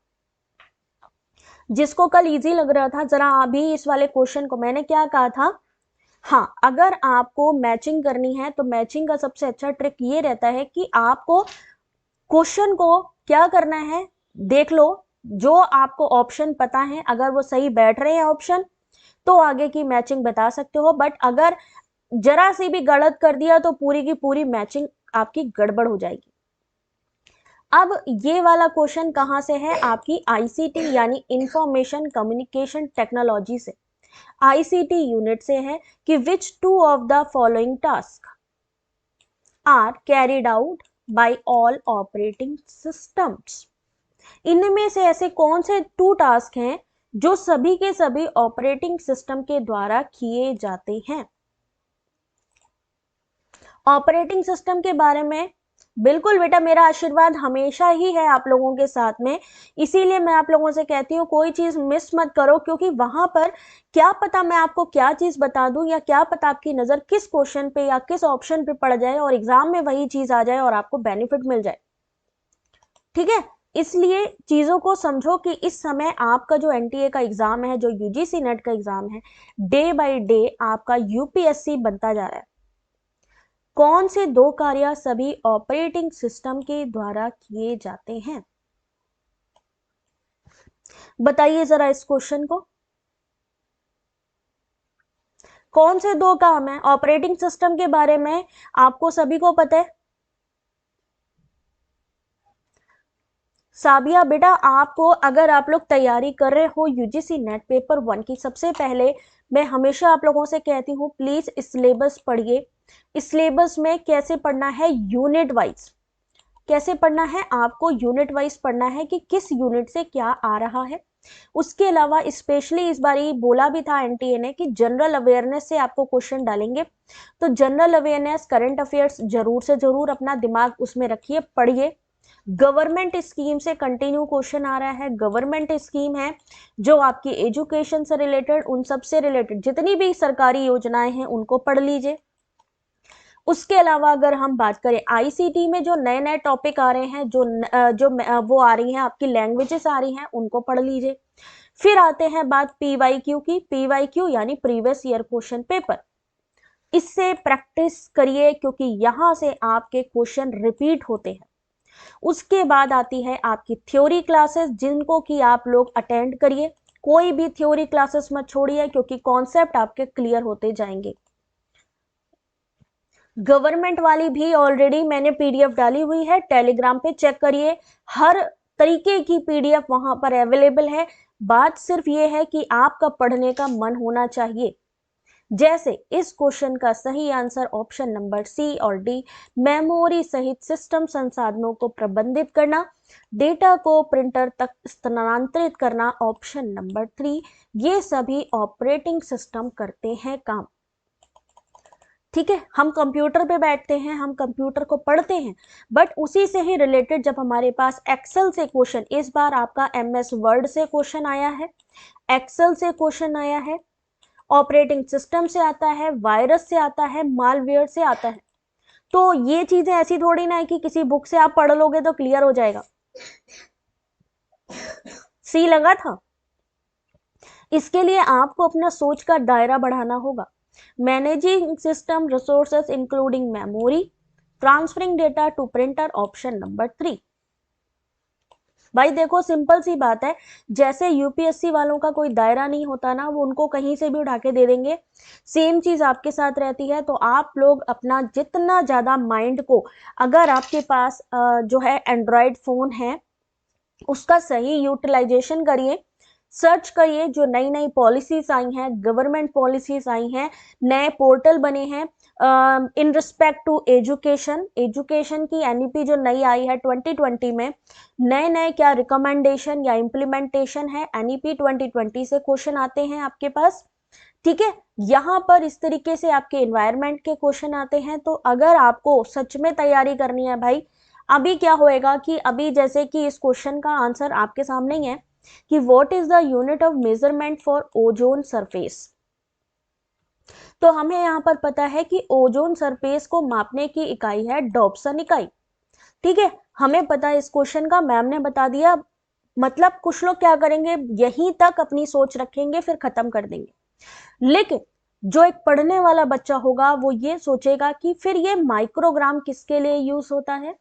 जिसको कल इजी लग रहा था, जरा अभी इस वाले क्वेश्चन को, मैंने क्या कहा था, हाँ अगर आपको मैचिंग करनी है तो मैचिंग का सबसे अच्छा ट्रिक ये रहता है कि आपको क्वेश्चन को क्या करना है, देख लो, जो आपको ऑप्शन पता है अगर वो सही बैठ रहे हैं ऑप्शन तो आगे की मैचिंग बता सकते हो। बट अगर जरा सी भी गलत कर दिया तो पूरी की पूरी मैचिंग आपकी गड़बड़ हो जाएगी। अब ये वाला क्वेश्चन कहां से है, आपकी आईसीटी यानी इंफॉर्मेशन कम्युनिकेशन टेक्नोलॉजी से, आईसीटी यूनिट से है कि which two of the following task are carried out by all operating systems. इनमें से ऐसे कौन से 2 टास्क हैं जो सभी के सभी ऑपरेटिंग सिस्टम के द्वारा किए जाते हैं। ऑपरेटिंग सिस्टम के बारे में बिल्कुल बेटा मेरा आशीर्वाद हमेशा ही है आप लोगों के साथ में, इसीलिए मैं आप लोगों से कहती हूँ कोई चीज मिस मत करो, क्योंकि वहां पर क्या पता मैं आपको क्या चीज बता दूं या क्या पता आपकी नजर किस क्वेश्चन पे या किस ऑप्शन पे पड़ जाए और एग्जाम में वही चीज आ जाए और आपको बेनिफिट मिल जाए। ठीक है, इसलिए चीजों को समझो कि इस समय आपका जो एनटीए का एग्जाम है, जो यूजीसी नेट का एग्जाम है, डे बाय डे आपका यूपीएससी बनता जा रहा है। कौन से 2 कार्य सभी ऑपरेटिंग सिस्टम के द्वारा किए जाते हैं, बताइए जरा इस क्वेश्चन को। कौन से 2 काम है ऑपरेटिंग सिस्टम के बारे में, आपको सभी को पता है। साबिया बेटा आपको, अगर आप लोग तैयारी कर रहे हो यूजीसी नेट पेपर 1 की, सबसे पहले मैं हमेशा आप लोगों से कहती हूँ प्लीज सिलेबस पढ़िए। सिलेबस में कैसे पढ़ना है, यूनिट वाइज कैसे पढ़ना है, आपको यूनिट वाइज पढ़ना है कि किस यूनिट से क्या आ रहा है। उसके अलावा स्पेशली इस बार ये बोला भी था एनटीए ने कि जनरल अवेयरनेस से आपको क्वेश्चन डालेंगे, तो जनरल अवेयरनेस करंट अफेयर्स जरूर से जरूर अपना दिमाग उसमें रखिए, पढ़िए। गवर्नमेंट स्कीम से कंटिन्यू क्वेश्चन आ रहा है, गवर्नमेंट स्कीम है जो आपकी एजुकेशन से रिलेटेड, उन सब से रिलेटेड जितनी भी सरकारी योजनाएं हैं उनको पढ़ लीजिए। उसके अलावा अगर हम बात करें आईसीटी में जो नए नए टॉपिक आ रहे हैं, वो आ रही हैं आपकी लैंग्वेजेस आ रही हैं, उनको पढ़ लीजिए। फिर आते हैं बात पीवाईक्यू की, पीवाईक्यू यानी प्रीवियस ईयर क्वेश्चन पेपर, इससे प्रैक्टिस करिए क्योंकि यहां से आपके क्वेश्चन रिपीट होते हैं। उसके बाद आती है आपकी थ्योरी क्लासेस, जिनको कि आप लोग अटेंड करिए, कोई भी थ्योरी क्लासेस मत छोड़िए क्योंकि कॉन्सेप्ट आपके क्लियर होते जाएंगे। गवर्नमेंट वाली भी ऑलरेडी मैंने पीडीएफ डाली हुई है, टेलीग्राम पे चेक करिए, हर तरीके की पीडीएफ वहां पर अवेलेबल है। बात सिर्फ ये है कि आपका पढ़ने का मन होना चाहिए। जैसे इस क्वेश्चन का सही आंसर ऑप्शन नंबर सी और डी, मेमोरी सहित सिस्टम संसाधनों को प्रबंधित करना, डेटा को प्रिंटर तक स्थानांतरित करना, ऑप्शन नंबर 3, ये सभी ऑपरेटिंग सिस्टम करते हैं काम। ठीक है, हम कंप्यूटर पे बैठते हैं, हम कंप्यूटर को पढ़ते हैं, बट उसी से ही रिलेटेड जब हमारे पास एक्सेल से क्वेश्चन, इस बार आपका एमएस वर्ड से क्वेश्चन आया है, एक्सेल से क्वेश्चन आया है, ऑपरेटिंग सिस्टम से आता है, वायरस से आता है, मालवेयर से आता है, तो ये चीजें ऐसी थोड़ी ना है कि किसी बुक से आप पढ़ लोगे तो क्लियर हो जाएगा। सी लगा था। इसके लिए आपको अपना सोच का दायरा बढ़ाना होगा। Managing system resources including memory, transferring data to printer, option number 3। भाई देखो सिंपल सी बात है, जैसे यूपीएससी वालों का कोई दायरा नहीं होता ना, वो उनको कहीं से भी उठा के दे देंगे, सेम चीज आपके साथ रहती है। तो आप लोग अपना जितना ज्यादा माइंड को, अगर आपके पास जो है एंड्रॉयड फोन है, उसका सही यूटिलाइजेशन करिए, सर्च करिए जो नई नई पॉलिसीज आई हैं, गवर्नमेंट पॉलिसीज आई हैं, नए पोर्टल बने हैं, in respect to education, education की एनईपी जो नई आई है 2020 में, नए नए क्या रिकमेंडेशन या इम्प्लीमेंटेशन है, एनईपी 2020 से क्वेश्चन आते हैं आपके पास। ठीक है, यहाँ पर इस तरीके से आपके एनवायरनमेंट के क्वेश्चन आते हैं। तो अगर आपको सच में तैयारी करनी है भाई, अभी क्या होएगा कि अभी जैसे कि इस क्वेश्चन का आंसर आपके सामने ही है कि what is the unit of measurement for ozone surface. तो हमें यहाँ पर पता है कि ओजोन सरफेस को मापने की इकाई है डॉप्सन इकाई। ठीक है, हमें पता है इस क्वेश्चन का, मैम ने बता दिया। मतलब कुछ लोग क्या करेंगे, यहीं तक अपनी सोच रखेंगे फिर खत्म कर देंगे। लेकिन जो एक पढ़ने वाला बच्चा होगा वो ये सोचेगा कि फिर ये माइक्रोग्राम किसके लिए यूज होता है,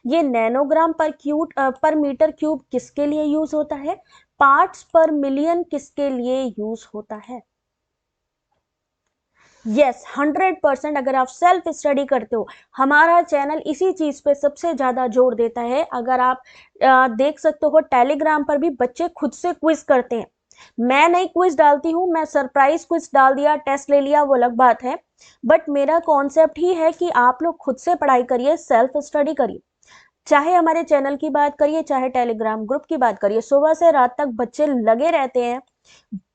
ये नैनोग्राम पर मीटर क्यूब किसके लिए यूज होता है, पार्ट्स पर मिलियन किसके लिए यूज होता है। यस, 100%। अगर आप सेल्फ स्टडी करते हो, हमारा चैनल इसी चीज पे सबसे ज्यादा जोर देता है। अगर आप देख सकते हो टेलीग्राम पर भी बच्चे खुद से क्विज करते हैं। मैं नहीं क्विज डालती हूँ, मैं सरप्राइज क्विज डाल दिया, टेस्ट ले लिया, वो अलग बात है। बट मेरा कॉन्सेप्ट ही है कि आप लोग खुद से पढ़ाई करिए, सेल्फ स्टडी करिए। चाहे हमारे चैनल की बात करिए, चाहे टेलीग्राम ग्रुप की बात करिए, सुबह से रात तक बच्चे लगे रहते हैं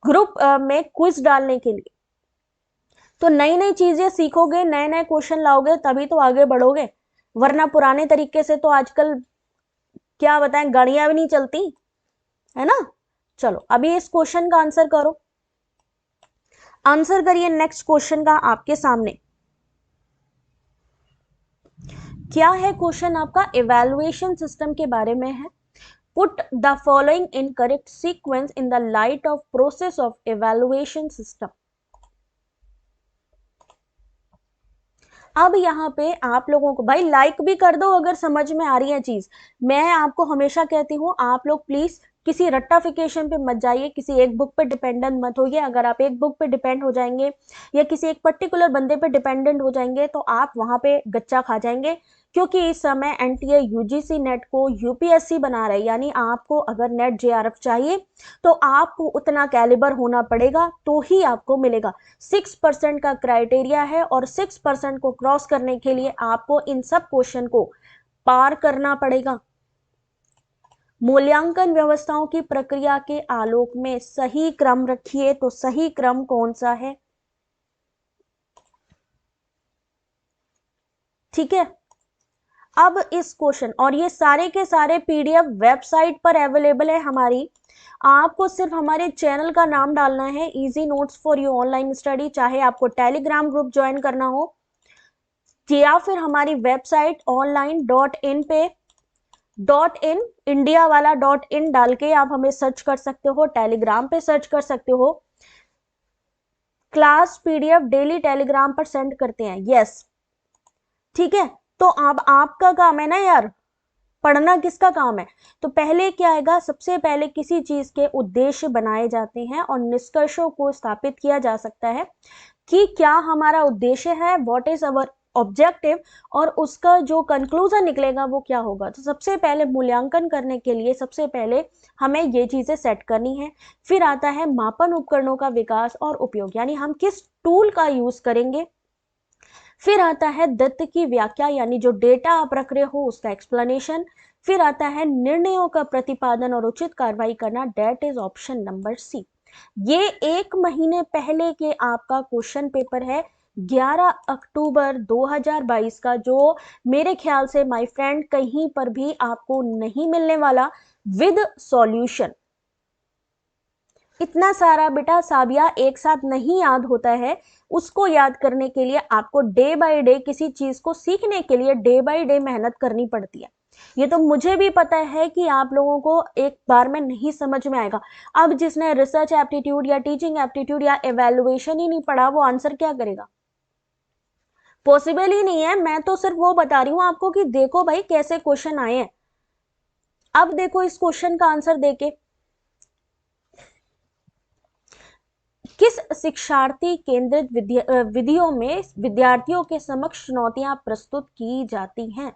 ग्रुप में क्विज डालने के लिए। तो नई नई चीजें सीखोगे, नए नए क्वेश्चन लाओगे, तभी तो आगे बढ़ोगे। वरना पुराने तरीके से तो आजकल क्या बताएं, गाड़ियां भी नहीं चलती है ना। चलो अभी इस क्वेश्चन का आंसर करो, आंसर करिए नेक्स्ट क्वेश्चन का आपके सामने। क्या है क्वेश्चन आपका, इवैल्यूएशन सिस्टम के बारे में है। Put the following in correct sequence in the light of process of evaluation system. अब यहाँ पे आप लोगों को भाई लाइक भी कर दो अगर समझ में आ रही है चीज। मैं आपको हमेशा कहती हूँ, आप लोग प्लीज किसी रट्टाफिकेशन पे मत जाइए, किसी एक बुक पे डिपेंडेंट मत होइए। अगर आप एक बुक पे डिपेंड हो जाएंगे या किसी एक पर्टिकुलर बंदे पे डिपेंडेंट हो जाएंगे तो आप वहां पे गच्चा खा जाएंगे। क्योंकि इस समय एनटीए यूजीसी नेट को यूपीएससी बना रहे, यानी आपको अगर नेट जेआरएफ चाहिए तो आपको उतना कैलिबर होना पड़ेगा तो ही आपको मिलेगा। 6% का क्राइटेरिया है और 6% को क्रॉस करने के लिए आपको इन सब क्वेश्चन को पार करना पड़ेगा। मूल्यांकन व्यवस्थाओं की प्रक्रिया के आलोक में सही क्रम रखिए, तो सही क्रम कौन सा है। ठीक है, अब इस क्वेश्चन, और ये सारे के सारे पीडीएफ वेबसाइट पर अवेलेबल है हमारी। आपको सिर्फ हमारे चैनल का नाम डालना है, easy notes for you online study. चाहे आपको टेलीग्राम ग्रुप ज्वाइन करना हो या फिर हमारी वेबसाइट online.in पे .in इंडिया वाला .in डाल के आप हमें सर्च कर सकते हो, टेलीग्राम पे सर्च कर सकते हो। क्लास पीडीएफ डेली टेलीग्राम पर सेंड करते हैं। यस, ठीक है। तो अब आपका काम है ना यार, पढ़ना किसका काम है। तो पहले क्या आएगा, सबसे पहले किसी चीज के उद्देश्य बनाए जाते हैं और निष्कर्षों को स्थापित किया जा सकता है कि क्या हमारा उद्देश्य है, व्हाट इज अवर ऑब्जेक्टिव, और उसका जो कंक्लूजन निकलेगा वो क्या होगा। तो सबसे पहले मूल्यांकन करने के लिए सबसे पहले हमें ये चीजें सेट करनी है। फिर आता है मापन उपकरणों का विकास और उपयोग, यानी हम किस टूल का यूज करेंगे। फिर आता है दत्त की व्याख्या, यानी जो डेटा आप रख रहे हो उसका एक्सप्लेनेशन। फिर आता है निर्णयों का प्रतिपादन और उचित कार्रवाई करना, that is option number C. ये 1 महीने पहले के आपका क्वेश्चन पेपर है, 11 अक्टूबर 2022 का, जो मेरे ख्याल से माय फ्रेंड कहीं पर भी आपको नहीं मिलने वाला विद सॉल्यूशन। इतना सारा बेटा साबिया एक साथ नहीं याद होता है। उसको याद करने के लिए आपको डे बाय डे, किसी चीज को सीखने के लिए डे बाय डे मेहनत करनी पड़ती है। ये तो मुझे भी पता है कि आप लोगों को एक बार में नहीं समझ में आएगा। अब जिसने रिसर्च एप्टीट्यूड या टीचिंग एप्टीट्यूड या एवेल्युएशन ही नहीं पढ़ा, वो आंसर क्या करेगा। पॉसिबल ही नहीं है। मैं तो सिर्फ वो बता रही हूं आपको कि देखो भाई कैसे क्वेश्चन आए हैं। अब देखो इस क्वेश्चन का आंसर देके, किस शिक्षार्थी केंद्रित विधियों में विद्यार्थियों के समक्ष चुनौतियां प्रस्तुत की जाती हैं।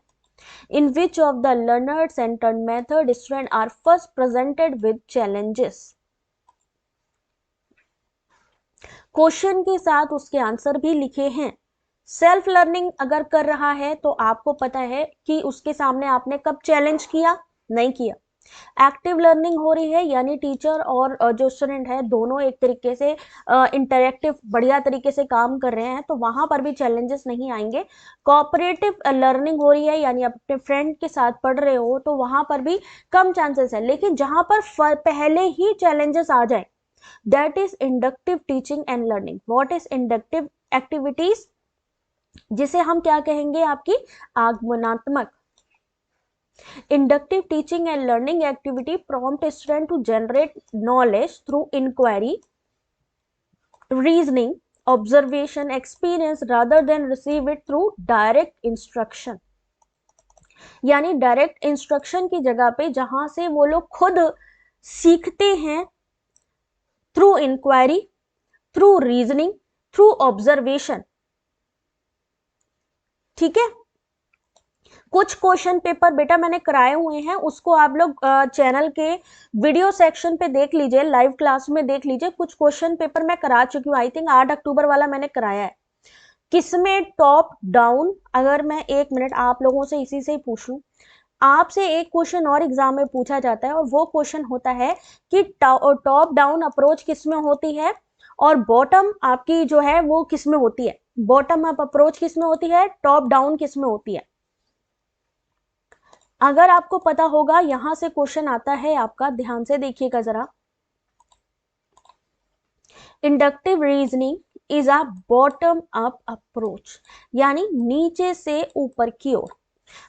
In which of the learner-centered method students are first presented with challenges? Question के साथ उसके आंसर भी लिखे हैं। सेल्फ लर्निंग अगर कर रहा है तो आपको पता है कि उसके सामने आपने कब चैलेंज किया, नहीं किया। एक्टिव लर्निंग हो रही है यानी टीचर और जो स्टूडेंट है दोनों एक तरीके से इंटरेक्टिव बढ़िया तरीके से काम कर रहे हैं, तो वहां पर भी चैलेंजेस नहीं आएंगे। कोऑपरेटिव लर्निंग हो रही है यानी आप अपने फ्रेंड के साथ पढ़ रहे हो तो वहां पर भी कम चांसेस है। लेकिन जहां पर पहले ही चैलेंजेस आ जाए, that is inductive teaching and learning. What is inductive activities, जिसे हम क्या कहेंगे, आपकी आगमनात्मक। Inductive teaching and learning activity prompt student to generate knowledge through inquiry, reasoning, observation, experience rather than receive it through direct instruction। यानी direct instruction की जगह पे जहां से वो लोग खुद सीखते हैं, through inquiry, through reasoning, through observation. ठीक है, कुछ क्वेश्चन पेपर बेटा मैंने कराए हुए हैं, उसको आप लोग चैनल के वीडियो सेक्शन पे देख लीजिए, लाइव क्लास में देख लीजिए। कुछ क्वेश्चन पेपर मैं करा चुकी हूँ, आई थिंक 8 अक्टूबर वाला मैंने कराया है। किसमें टॉप डाउन, अगर मैं 1 मिनट आप लोगों से इसी से ही पूछ लूं, आपसे एक क्वेश्चन और एग्जाम में पूछा जाता है और वो क्वेश्चन होता है कि टॉप डाउन अप्रोच किसमें होती है और बॉटम आपकी जो है वो किसमें होती है। बॉटम अप अप्रोच किसमें होती है, टॉप डाउन किसमें होती है। अगर आपको पता होगा, यहां से क्वेश्चन आता है आपका, ध्यान से देखिएगा जरा। Inductive reasoning is a bottom up approach, यानी नीचे से ऊपर की ओर,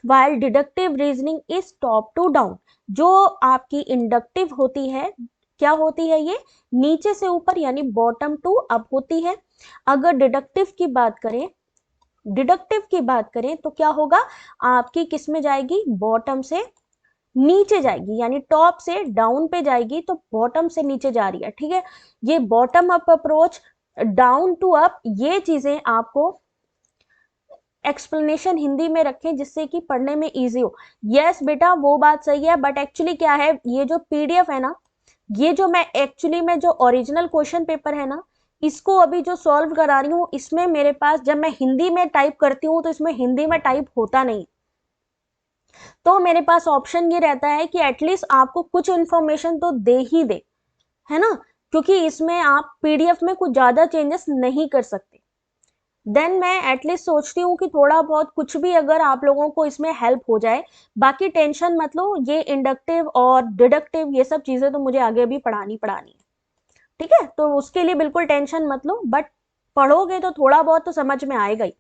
while deductive reasoning is top to down. जो आपकी इंडक्टिव होती है, क्या होती है ये, नीचे से ऊपर यानी बॉटम टू अप होती है। अगर डिडक्टिव की बात करें तो क्या होगा, आपकी किस में जाएगी, बॉटम से नीचे जाएगी, यानी टॉप से डाउन पे जाएगी, तो बॉटम से नीचे जा रही है। ठीक है, ये bottom up approach, down to up, ये चीजें आपको एक्सप्लेनेशन हिंदी में रखें जिससे कि पढ़ने में इजी हो। यस बेटा वो बात सही है, बट एक्चुअली क्या है, ये जो पीडीएफ है ना, ये जो मैं एक्चुअली में जो ओरिजिनल क्वेश्चन पेपर है ना, इसको अभी जो सॉल्व करा रही हूँ, इसमें मेरे पास जब मैं हिंदी में टाइप करती हूँ तो इसमें हिंदी में टाइप होता नहीं, तो मेरे पास ऑप्शन ये रहता है कि एटलीस्ट आपको कुछ इंफॉर्मेशन तो दे ही दे, है ना, क्योंकि इसमें आप पीडीएफ में कुछ ज्यादा चेंजेस नहीं कर सकते। देन मैं एटलीस्ट सोचती हूँ कि थोड़ा बहुत कुछ भी अगर आप लोगों को इसमें हेल्प हो जाए। बाकी टेंशन मत लो, ये इंडक्टिव और डिडक्टिव ये सब चीजें तो मुझे आगे भी पढ़ानी है। ठीक है, तो उसके लिए बिल्कुल टेंशन मत लो, बट पढ़ोगे तो थोड़ा बहुत तो समझ में आएगा ही।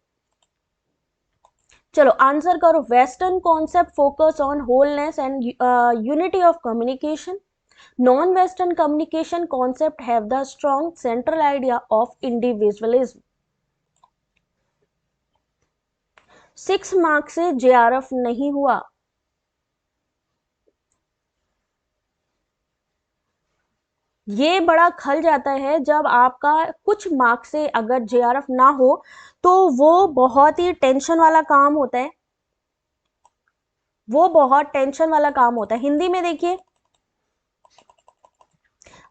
चलो आंसर करो। Western concept focus on wholeness and unity of communication. Non western communication concept have the strong central idea of individualism. 6 marks से जेआरएफ नहीं हुआ। ये बड़ा खल जाता है जब आपका कुछ मार्क्स से अगर जेआरएफ ना हो, तो वो बहुत ही टेंशन वाला काम होता है, वो बहुत टेंशन वाला काम होता है। हिंदी में देखिए,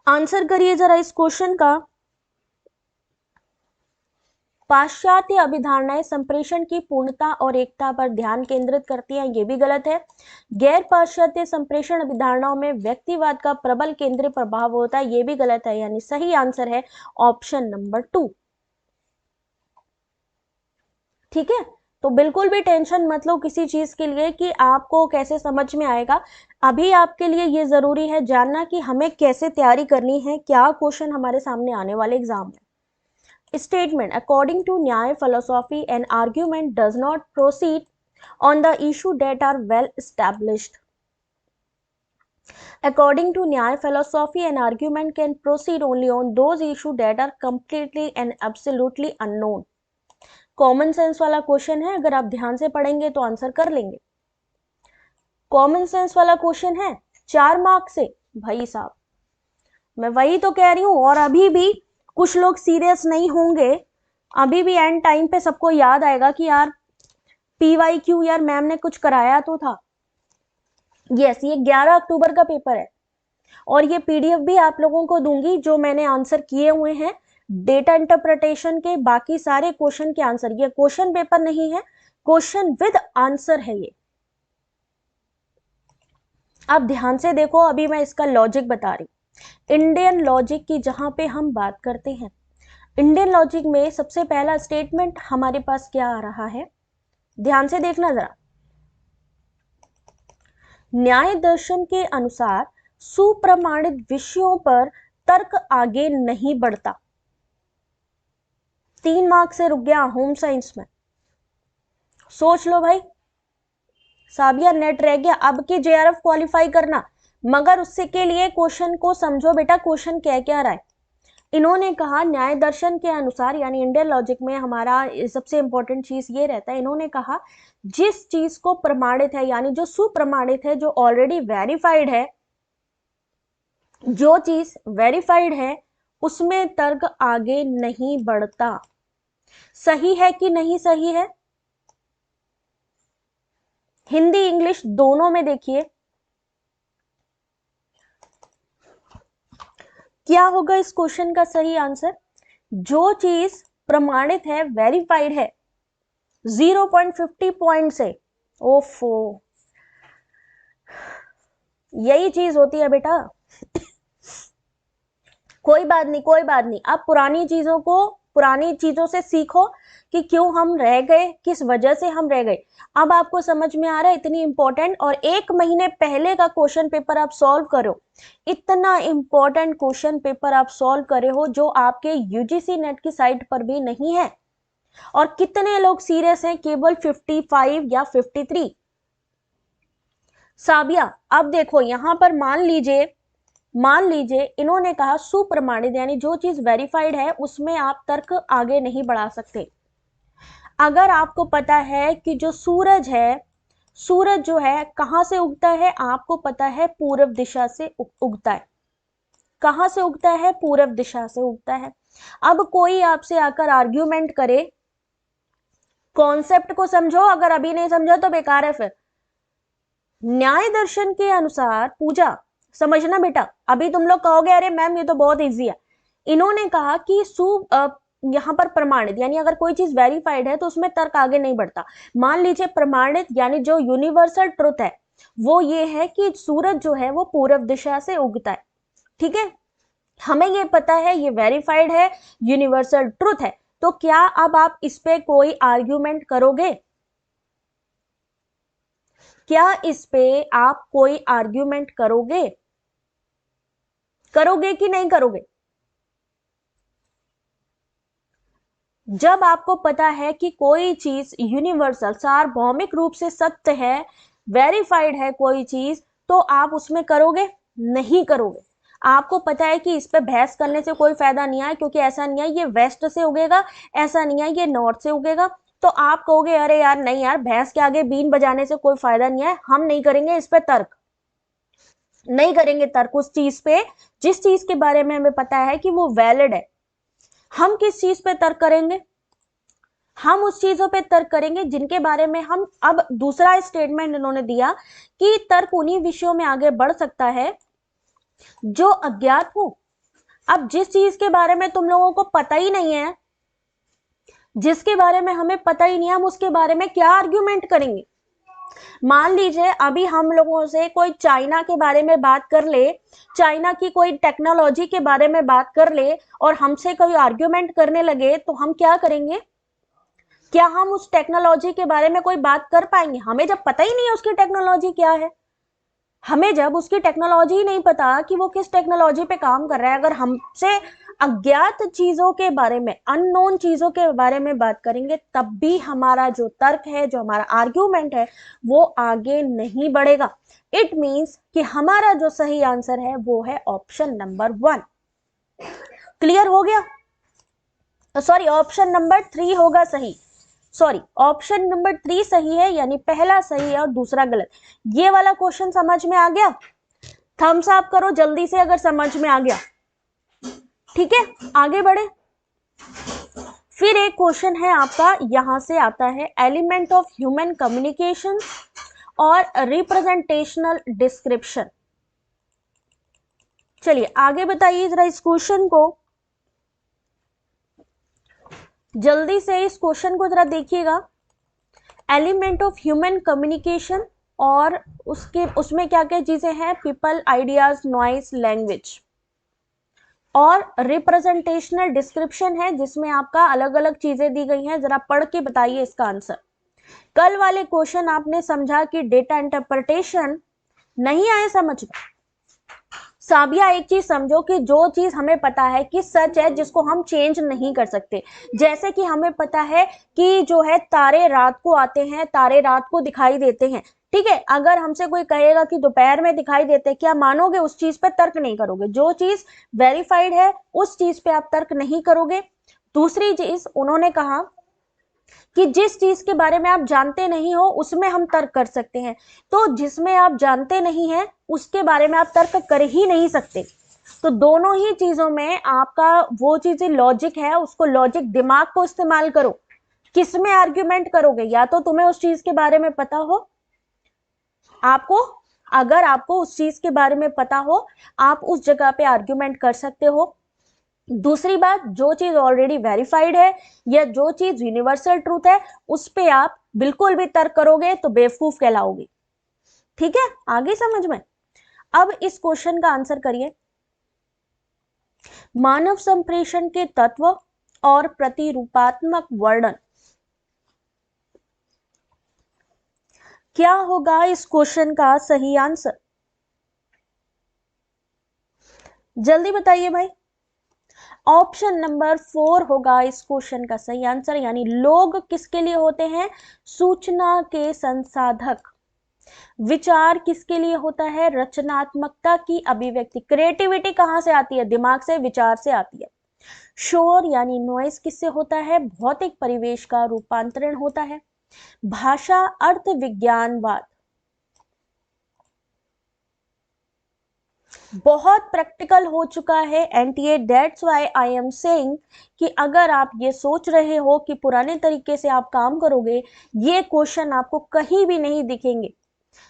आंसर करिए जरा इस क्वेश्चन का। पाश्चात्य अभिधारणाएं संप्रेषण की पूर्णता और एकता पर ध्यान केंद्रित करती हैं, ये भी गलत है। गैर पाश्चात्य संप्रेषण अभिधारणाओं में व्यक्तिवाद का प्रबल केंद्रीय प्रभाव होता है, ये भी गलत है, यानी सही आंसर है ऑप्शन नंबर 2। ठीक है, तो बिल्कुल भी टेंशन मत लो किसी चीज के लिए कि आपको कैसे समझ में आएगा। अभी आपके लिए ये जरूरी है जानना कि हमें कैसे तैयारी करनी है, क्या क्वेश्चन हमारे सामने आने वाले एग्जाम में। Statement: According to Nyaya philosophy, an argument does not proceed on the issue that are well established. According to Nyaya philosophy, an argument can proceed only on those issues that are completely and absolutely unknown. Common sense वाला question है, अगर आप ध्यान से पढ़ेंगे तो answer कर लेंगे। कॉमन सेंस वाला क्वेश्चन है, 4 मार्क्स से, भाई साहब मैं वही तो कह रही हूं। और अभी भी कुछ लोग सीरियस नहीं होंगे, अभी भी एंड टाइम पे सबको याद आएगा कि यार PYQ यार मैम ने कुछ कराया तो था। यस, ये 11 अक्टूबर का पेपर है और ये PDF भी आप लोगों को दूंगी जो मैंने आंसर किए हुए हैं। डेटा इंटरप्रिटेशन के बाकी सारे क्वेश्चन के आंसर, ये क्वेश्चन पेपर नहीं है, क्वेश्चन विद आंसर है ये। आप ध्यान से देखो, अभी मैं इसका लॉजिक बता रही। इंडियन लॉजिक की जहां पे हम बात करते हैं, इंडियन लॉजिक में सबसे पहला स्टेटमेंट हमारे पास क्या आ रहा है, ध्यान से देखना जरा। न्याय दर्शन के अनुसार सुप्रमाणित विषयों पर तर्क आगे नहीं बढ़ता। 3 मार्क्स से रुक गया होम साइंस में, सोच लो भाई। साबिया नेट रह गया, अब की जेआरएफ क्वालिफाई करना, मगर उससे के लिए क्वेश्चन को समझो बेटा, क्वेश्चन क्या क्या रहा है। इन्होंने कहा न्याय दर्शन के अनुसार, यानी इंडियन लॉजिक में हमारा सबसे इंपॉर्टेंट चीज ये रहता है, इन्होंने कहा जिस चीज को प्रमाणित है, यानी जो सुप्रमाणित है, जो ऑलरेडी वेरीफाइड है, जो चीज वेरीफाइड है उसमें तर्क आगे नहीं बढ़ता। सही है कि नहीं सही है? हिंदी इंग्लिश दोनों में देखिए क्या होगा इस क्वेश्चन का सही आंसर। जो चीज प्रमाणित है, वेरीफाइड है, 0.50 पॉइंट से, ओफो, यही चीज होती है बेटा। कोई बात नहीं, कोई बात नहीं, आप पुरानी चीजों से सीखो कि क्यों हम रह गए, किस वजह से हम रह गए। अब आपको समझ में आ रहा है, इतनी इंपॉर्टेंट, और 1 महीने पहले का क्वेश्चन पेपर आप सॉल्व करो, इतना इंपॉर्टेंट क्वेश्चन पेपर आप सॉल्व करे हो जो आपके यूजीसी नेट की साइट पर भी नहीं है। और कितने लोग सीरियस हैं, केवल 55 या 53। साबिया अब देखो यहां पर मान लीजिए इन्होंने कहा सुप्रमाणित, यानी जो चीज वेरीफाइड है उसमें आप तर्क आगे नहीं बढ़ा सकते। अगर आपको पता है कि जो सूरज है, सूरज जो है कहां से उगता है, आपको पता है पूर्व दिशा से उगता है। कहां से उगता है? पूर्व दिशा से उगता है। अब कोई आपसे आकर आर्ग्यूमेंट करे, कॉन्सेप्ट को समझो, अगर अभी नहीं समझा तो बेकार है फिर। न्याय दर्शन के अनुसार, पूजा समझना बेटा, अभी तुम लोग कहोगे अरे मैम ये तो बहुत इजी है। इन्होंने कहा कि यहां पर प्रमाणित, यानी अगर कोई चीज वेरीफाइड है तो उसमें तर्क आगे नहीं बढ़ता। मान लीजिए प्रमाणित यानी जो यूनिवर्सल ट्रुथ है वो ये है कि सूरज जो है वो पूर्व दिशा से उगता है। ठीक है, हमें ये पता है, ये वेरीफाइड है, यूनिवर्सल ट्रुथ है। तो क्या अब आप इस पे कोई आर्ग्यूमेंट करोगे? क्या इस पे आप कोई आर्ग्यूमेंट करोगे? करोगे कि नहीं करोगे? जब आपको पता है कि कोई चीज यूनिवर्सल, सार्वभौमिक रूप से सत्य है, वेरीफाइड है कोई चीज, तो आप उसमें करोगे? नहीं करोगे। आपको पता है कि इस पे बहस करने से कोई फायदा नहीं है, क्योंकि ऐसा नहीं है ये वेस्ट से उगेगा, ऐसा नहीं है ये नॉर्थ से उगेगा। तो आप कहोगे अरे यार नहीं यार, भैंस के आगे बीन बजाने से कोई फायदा नहीं है, हम नहीं करेंगे इस पे तर्क, नहीं करेंगे तर्क उस चीज पे जिस चीज के बारे में हमें पता है कि वो वैलिड है। हम किस चीज पे तर्क करेंगे? हम उस चीजों पे तर्क करेंगे जिनके बारे में हम, अब दूसरा स्टेटमेंट इन्होंने दिया कि तर्क उन्हीं विषयों में आगे बढ़ सकता है जो अज्ञात हो। अब जिस चीज के बारे में तुम लोगों को पता ही नहीं है, जिसके बारे में हमें पता ही नहीं है, हम उसके बारे में क्या आर्ग्यूमेंट करेंगे? मान लीजिए अभी हम लोगों से कोई चाइना के बारे में बात कर ले, चाइना की कोई टेक्नोलॉजी के बारे में बात कर ले और हमसे कोई आर्ग्यूमेंट करने लगे, तो हम क्या करेंगे? क्या हम उस टेक्नोलॉजी के बारे में कोई बात कर पाएंगे? हमें जब पता ही नहीं है उसकी टेक्नोलॉजी क्या है, हमें जब उसकी टेक्नोलॉजी ही नहीं पता कि वो किस टेक्नोलॉजी पे काम कर रहा है, अगर हमसे अज्ञात चीजों के बारे में, अननोन चीजों के बारे में बात करेंगे, तब भी हमारा जो तर्क है, जो हमारा आर्ग्यूमेंट है, वो आगे नहीं बढ़ेगा। इट मींस कि हमारा जो सही आंसर है वो है ऑप्शन नंबर 1। क्लियर हो गया? सॉरी, ऑप्शन नंबर 3 होगा सही। सॉरी, ऑप्शन नंबर 3 सही है, यानी पहला सही है और दूसरा गलत। ये वाला क्वेश्चन समझ में आ गया? थम्स अप करो जल्दी से अगर समझ में आ गया। ठीक है, आगे बढ़े। फिर एक क्वेश्चन है आपका, यहां से आता है एलिमेंट ऑफ ह्यूमन कम्युनिकेशन और रिप्रेजेंटेशनल डिस्क्रिप्शन। चलिए आगे बताइए जरा इस क्वेश्चन को। जल्दी से इस क्वेश्चन को जरा देखिएगा। एलिमेंट ऑफ ह्यूमन कम्युनिकेशन, और उसमें क्या क्या चीजें हैं? People, ideas, noise, language. और रिप्रेजेंटेशनल डिस्क्रिप्शन है जिसमें आपका अलग अलग चीजें दी गई हैं, जरा पढ़ के बताइए इसका आंसर। कल वाले क्वेश्चन आपने समझा कि डेटा इंटरप्रिटेशन नहीं आए समझ में। साबिया, एक चीज समझो कि जो चीज हमें पता है कि सच है, जिसको हम चेंज नहीं कर सकते, जैसे कि हमें पता है कि जो है तारे रात को आते हैं, तारे रात को दिखाई देते हैं, ठीक है। अगर हमसे कोई कहेगा कि दोपहर में दिखाई देते, क्या मानोगे? उस चीज पे तर्क नहीं करोगे। जो चीज वेरीफाइड है उस चीज पे आप तर्क नहीं करोगे। दूसरी चीज उन्होंने कहा कि जिस चीज के बारे में आप जानते नहीं हो उसमें हम तर्क कर सकते हैं, तो जिसमें आप जानते नहीं हैं उसके बारे में आप तर्क कर ही नहीं सकते। तो दोनों ही चीजों में आपका वो चीज लॉजिक है, उसको लॉजिक दिमाग को इस्तेमाल करो। किसमें आर्ग्यूमेंट करोगे? या तो तुम्हें उस चीज के बारे में पता हो, अगर आपको उस चीज के बारे में पता हो, आप उस जगह पे आर्ग्यूमेंट कर सकते हो। दूसरी बात, जो चीज ऑलरेडी वेरीफाइड है या जो चीज यूनिवर्सल ट्रूथ है उस पे आप बिल्कुल भी तर्क करोगे तो बेवकूफ कहलाओगे। ठीक है, आगे समझ में। अब इस क्वेश्चन का आंसर करिए। मानव संप्रेषण के तत्व और प्रतिरूपात्मक वर्णन, क्या होगा इस क्वेश्चन का सही आंसर? जल्दी बताइए भाई। ऑप्शन नंबर 4 होगा इस क्वेश्चन का सही आंसर। यानी लोग किसके लिए होते हैं? सूचना के संसाधक। विचार किसके लिए होता है? रचनात्मकता की अभिव्यक्ति। क्रिएटिविटी कहां से आती है? दिमाग से, विचार से आती है। शोर यानी नॉइस किससे होता है? भौतिक परिवेश का रूपांतरण होता है। भाषा अर्थ विज्ञानवाद। बहुत प्रैक्टिकल हो चुका है NTA. That's why I am saying कि अगर आप ये सोच रहे हो कि पुराने तरीके से आप काम करोगे, ये क्वेश्चन आपको कहीं भी नहीं दिखेंगे।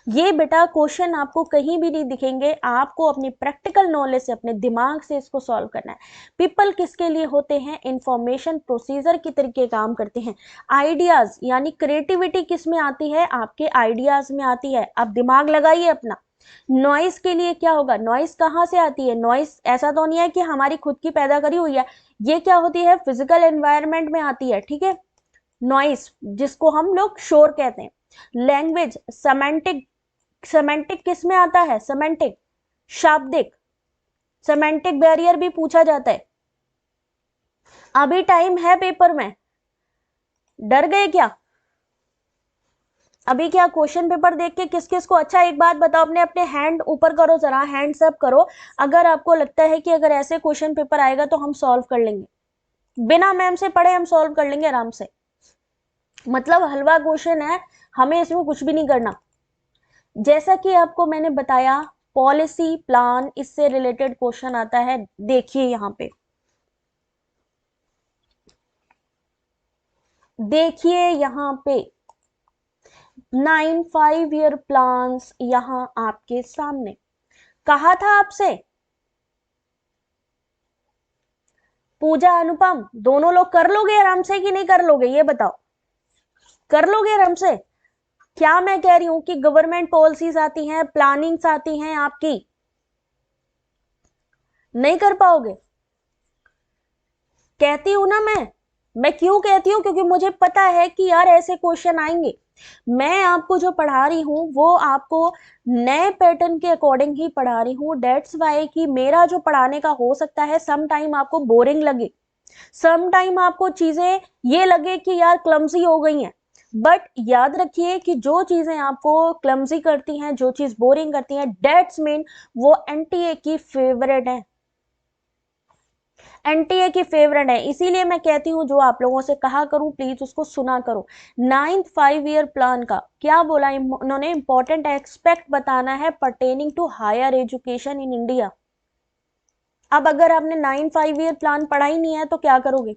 ये बेटा क्वेश्चन आपको कहीं भी नहीं दिखेंगे। आपको अपनी प्रैक्टिकल नॉलेज से, अपने दिमाग से इसको सॉल्व करना है। पीपल किसके लिए होते हैं? इंफॉर्मेशन प्रोसीजर की तरीके काम करते हैं। आइडियाज यानी क्रिएटिविटी किस में आती है? आपके आइडियाज में आती है। अब दिमाग लगाइए अपना। नॉइस के लिए क्या होगा? नॉइस कहाँ से आती है? नॉइस ऐसा तो नहीं है कि हमारी खुद की पैदा करी हुई है, ये क्या होती है? फिजिकल एनवायरनमेंट में आती है, ठीक है। नॉइस जिसको हम लोग शोर कहते हैं। Language, semantic. सेमेंटिक किस में आता है? सेमेंटिक शाब्दिक। सेमेंटिक बैरियर भी पूछा जाता है। अभी टाइम है पेपर में, डर गए क्या? अभी क्या क्वेश्चन पेपर देख के किस किस को? अच्छा एक बात बताओ, अपने अपने हैंड ऊपर करो, जरा हैंड्स अप करो अगर आपको लगता है कि अगर ऐसे क्वेश्चन पेपर आएगा तो हम सॉल्व कर लेंगे, बिना मैम से पढ़े हम सॉल्व कर लेंगे आराम से। मतलब हलवा क्वेश्चन है, हमें इसमें कुछ भी नहीं करना। जैसा कि आपको मैंने बताया, पॉलिसी प्लान, इससे रिलेटेड क्वेश्चन आता है। देखिए यहां पे, देखिए यहां पे 9 5 ईयर प्लान्स यहां आपके सामने। कहा था आपसे, पूजा अनुपम दोनों लोग कर लोगे आराम से कि नहीं कर लोगे? ये बताओ, कर लोगे आराम से? क्या मैं कह रही हूं कि गवर्नमेंट पॉलिसीज आती हैं, प्लानिंग्स आती हैं आपकी, नहीं कर पाओगे? कहती हूं ना मैं क्यों कहती हूं? क्योंकि मुझे पता है कि यार ऐसे क्वेश्चन आएंगे। मैं आपको जो पढ़ा रही हूं वो आपको नए पैटर्न के अकॉर्डिंग ही पढ़ा रही हूं। डेट्स वाई कि मेरा जो पढ़ाने का हो सकता है सम टाइम आपको बोरिंग लगे, सम टाइम आपको चीजें ये लगे कि यार क्लमसी हो गई हैं, बट याद रखिए कि जो चीजें आपको क्लमसी करती हैं, जो चीज बोरिंग करती हैं, डेट्स मीन वो एनटीए की फेवरेट है, एनटीए की फेवरेट है। इसीलिए मैं कहती हूं जो आप लोगों से कहा करूं प्लीज उसको सुना करो। 9th 5 ईयर प्लान का क्या बोला उन्होंने? इंपॉर्टेंट एक्सपेक्ट बताना है pertaining to higher education in India. अब अगर आपने 9 5 ईयर प्लान पढ़ा ही नहीं है तो क्या करोगे?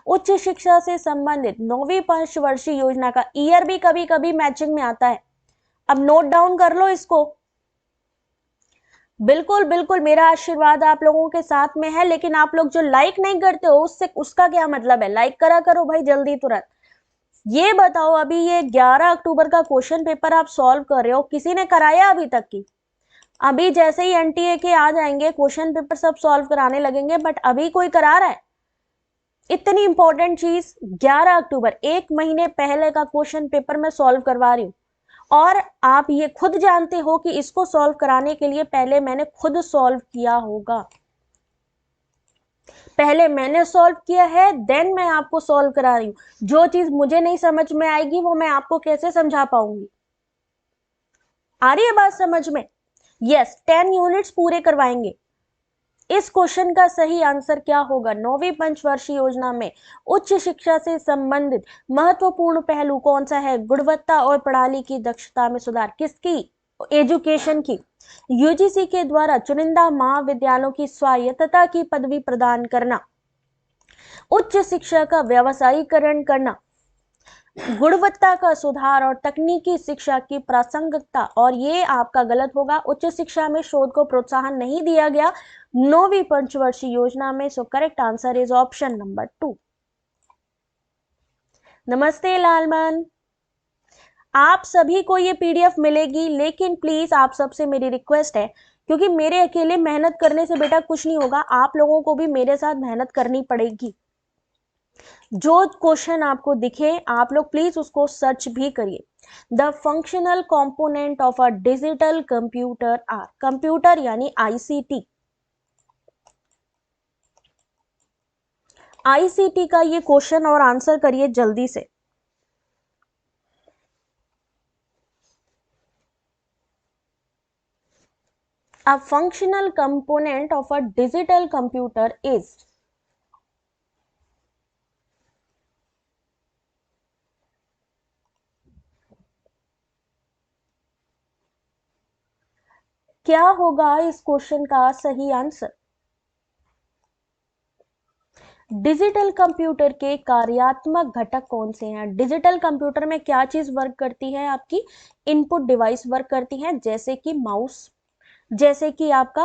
उच्च शिक्षा से संबंधित 9वीं पंचवर्षीय योजना का ईयर भी कभी कभी मैचिंग में आता है। अब नोट डाउन कर लो इसको। बिल्कुल बिल्कुल, मेरा आशीर्वाद आप लोगों के साथ में है, लेकिन आप लोग जो लाइक नहीं करते हो उससे उसका क्या मतलब है? लाइक करा करो भाई जल्दी तुरंत। ये बताओ, अभी ये 11 अक्टूबर का क्वेश्चन पेपर आप सॉल्व कर रहे हो, किसी ने कराया अभी तक की? अभी जैसे ही एनटीए के आ जाएंगे क्वेश्चन पेपर सब सॉल्व कराने लगेंगे, बट अभी कोई करा रहा है? इतनी इंपॉर्टेंट चीज 11 अक्टूबर, एक महीने पहले का क्वेश्चन पेपर मैं सॉल्व करवा रही हूँ। और आप ये खुद जानते हो कि इसको सॉल्व कराने के लिए पहले मैंने खुद सॉल्व किया होगा। पहले मैंने सॉल्व किया है, देन मैं आपको सॉल्व करा रही हूं। जो चीज मुझे नहीं समझ में आएगी वो मैं आपको कैसे समझा पाऊंगी? आ रही है बात समझ में? यस, 10 यूनिट्स पूरे करवाएंगे। इस क्वेश्चन का सही आंसर क्या होगा? 9वीं पंचवर्षीय योजना में उच्च शिक्षा से संबंधित महत्वपूर्ण पहलू कौन सा है? गुणवत्ता और प्रणाली की दक्षता में सुधार। किसकी? एजुकेशन की। यूजीसी के द्वारा चुनिंदा महाविद्यालयों की स्वायत्तता की पदवी प्रदान करना, उच्च शिक्षा का व्यवसायीकरण करना, गुणवत्ता का सुधार और तकनीकी शिक्षा की प्रासंगिकता। और ये आपका गलत होगा, उच्च शिक्षा में शोध को प्रोत्साहन नहीं दिया गया 9वीं पंचवर्षीय योजना में। So correct answer is option number 2। नमस्ते लालमन, आप सभी को ये पीडीएफ मिलेगी, लेकिन प्लीज आप सबसे मेरी रिक्वेस्ट है, क्योंकि मेरे अकेले मेहनत करने से बेटा कुछ नहीं होगा, आप लोगों को भी मेरे साथ मेहनत करनी पड़ेगी। जो क्वेश्चन आपको दिखे आप लोग प्लीज उसको सर्च भी करिए। The functional component of a digital computer are, computer यानी आईसीटी। आईसीटी का ये क्वेश्चन और आंसर करिए जल्दी से। A functional component of a digital computer is, क्या होगा इस क्वेश्चन का सही आंसर? डिजिटल कंप्यूटर के कार्यात्मक घटक कौन से हैं? डिजिटल कंप्यूटर में क्या चीज वर्क करती है? आपकी इनपुट डिवाइस वर्क करती है, जैसे कि माउस, जैसे कि आपका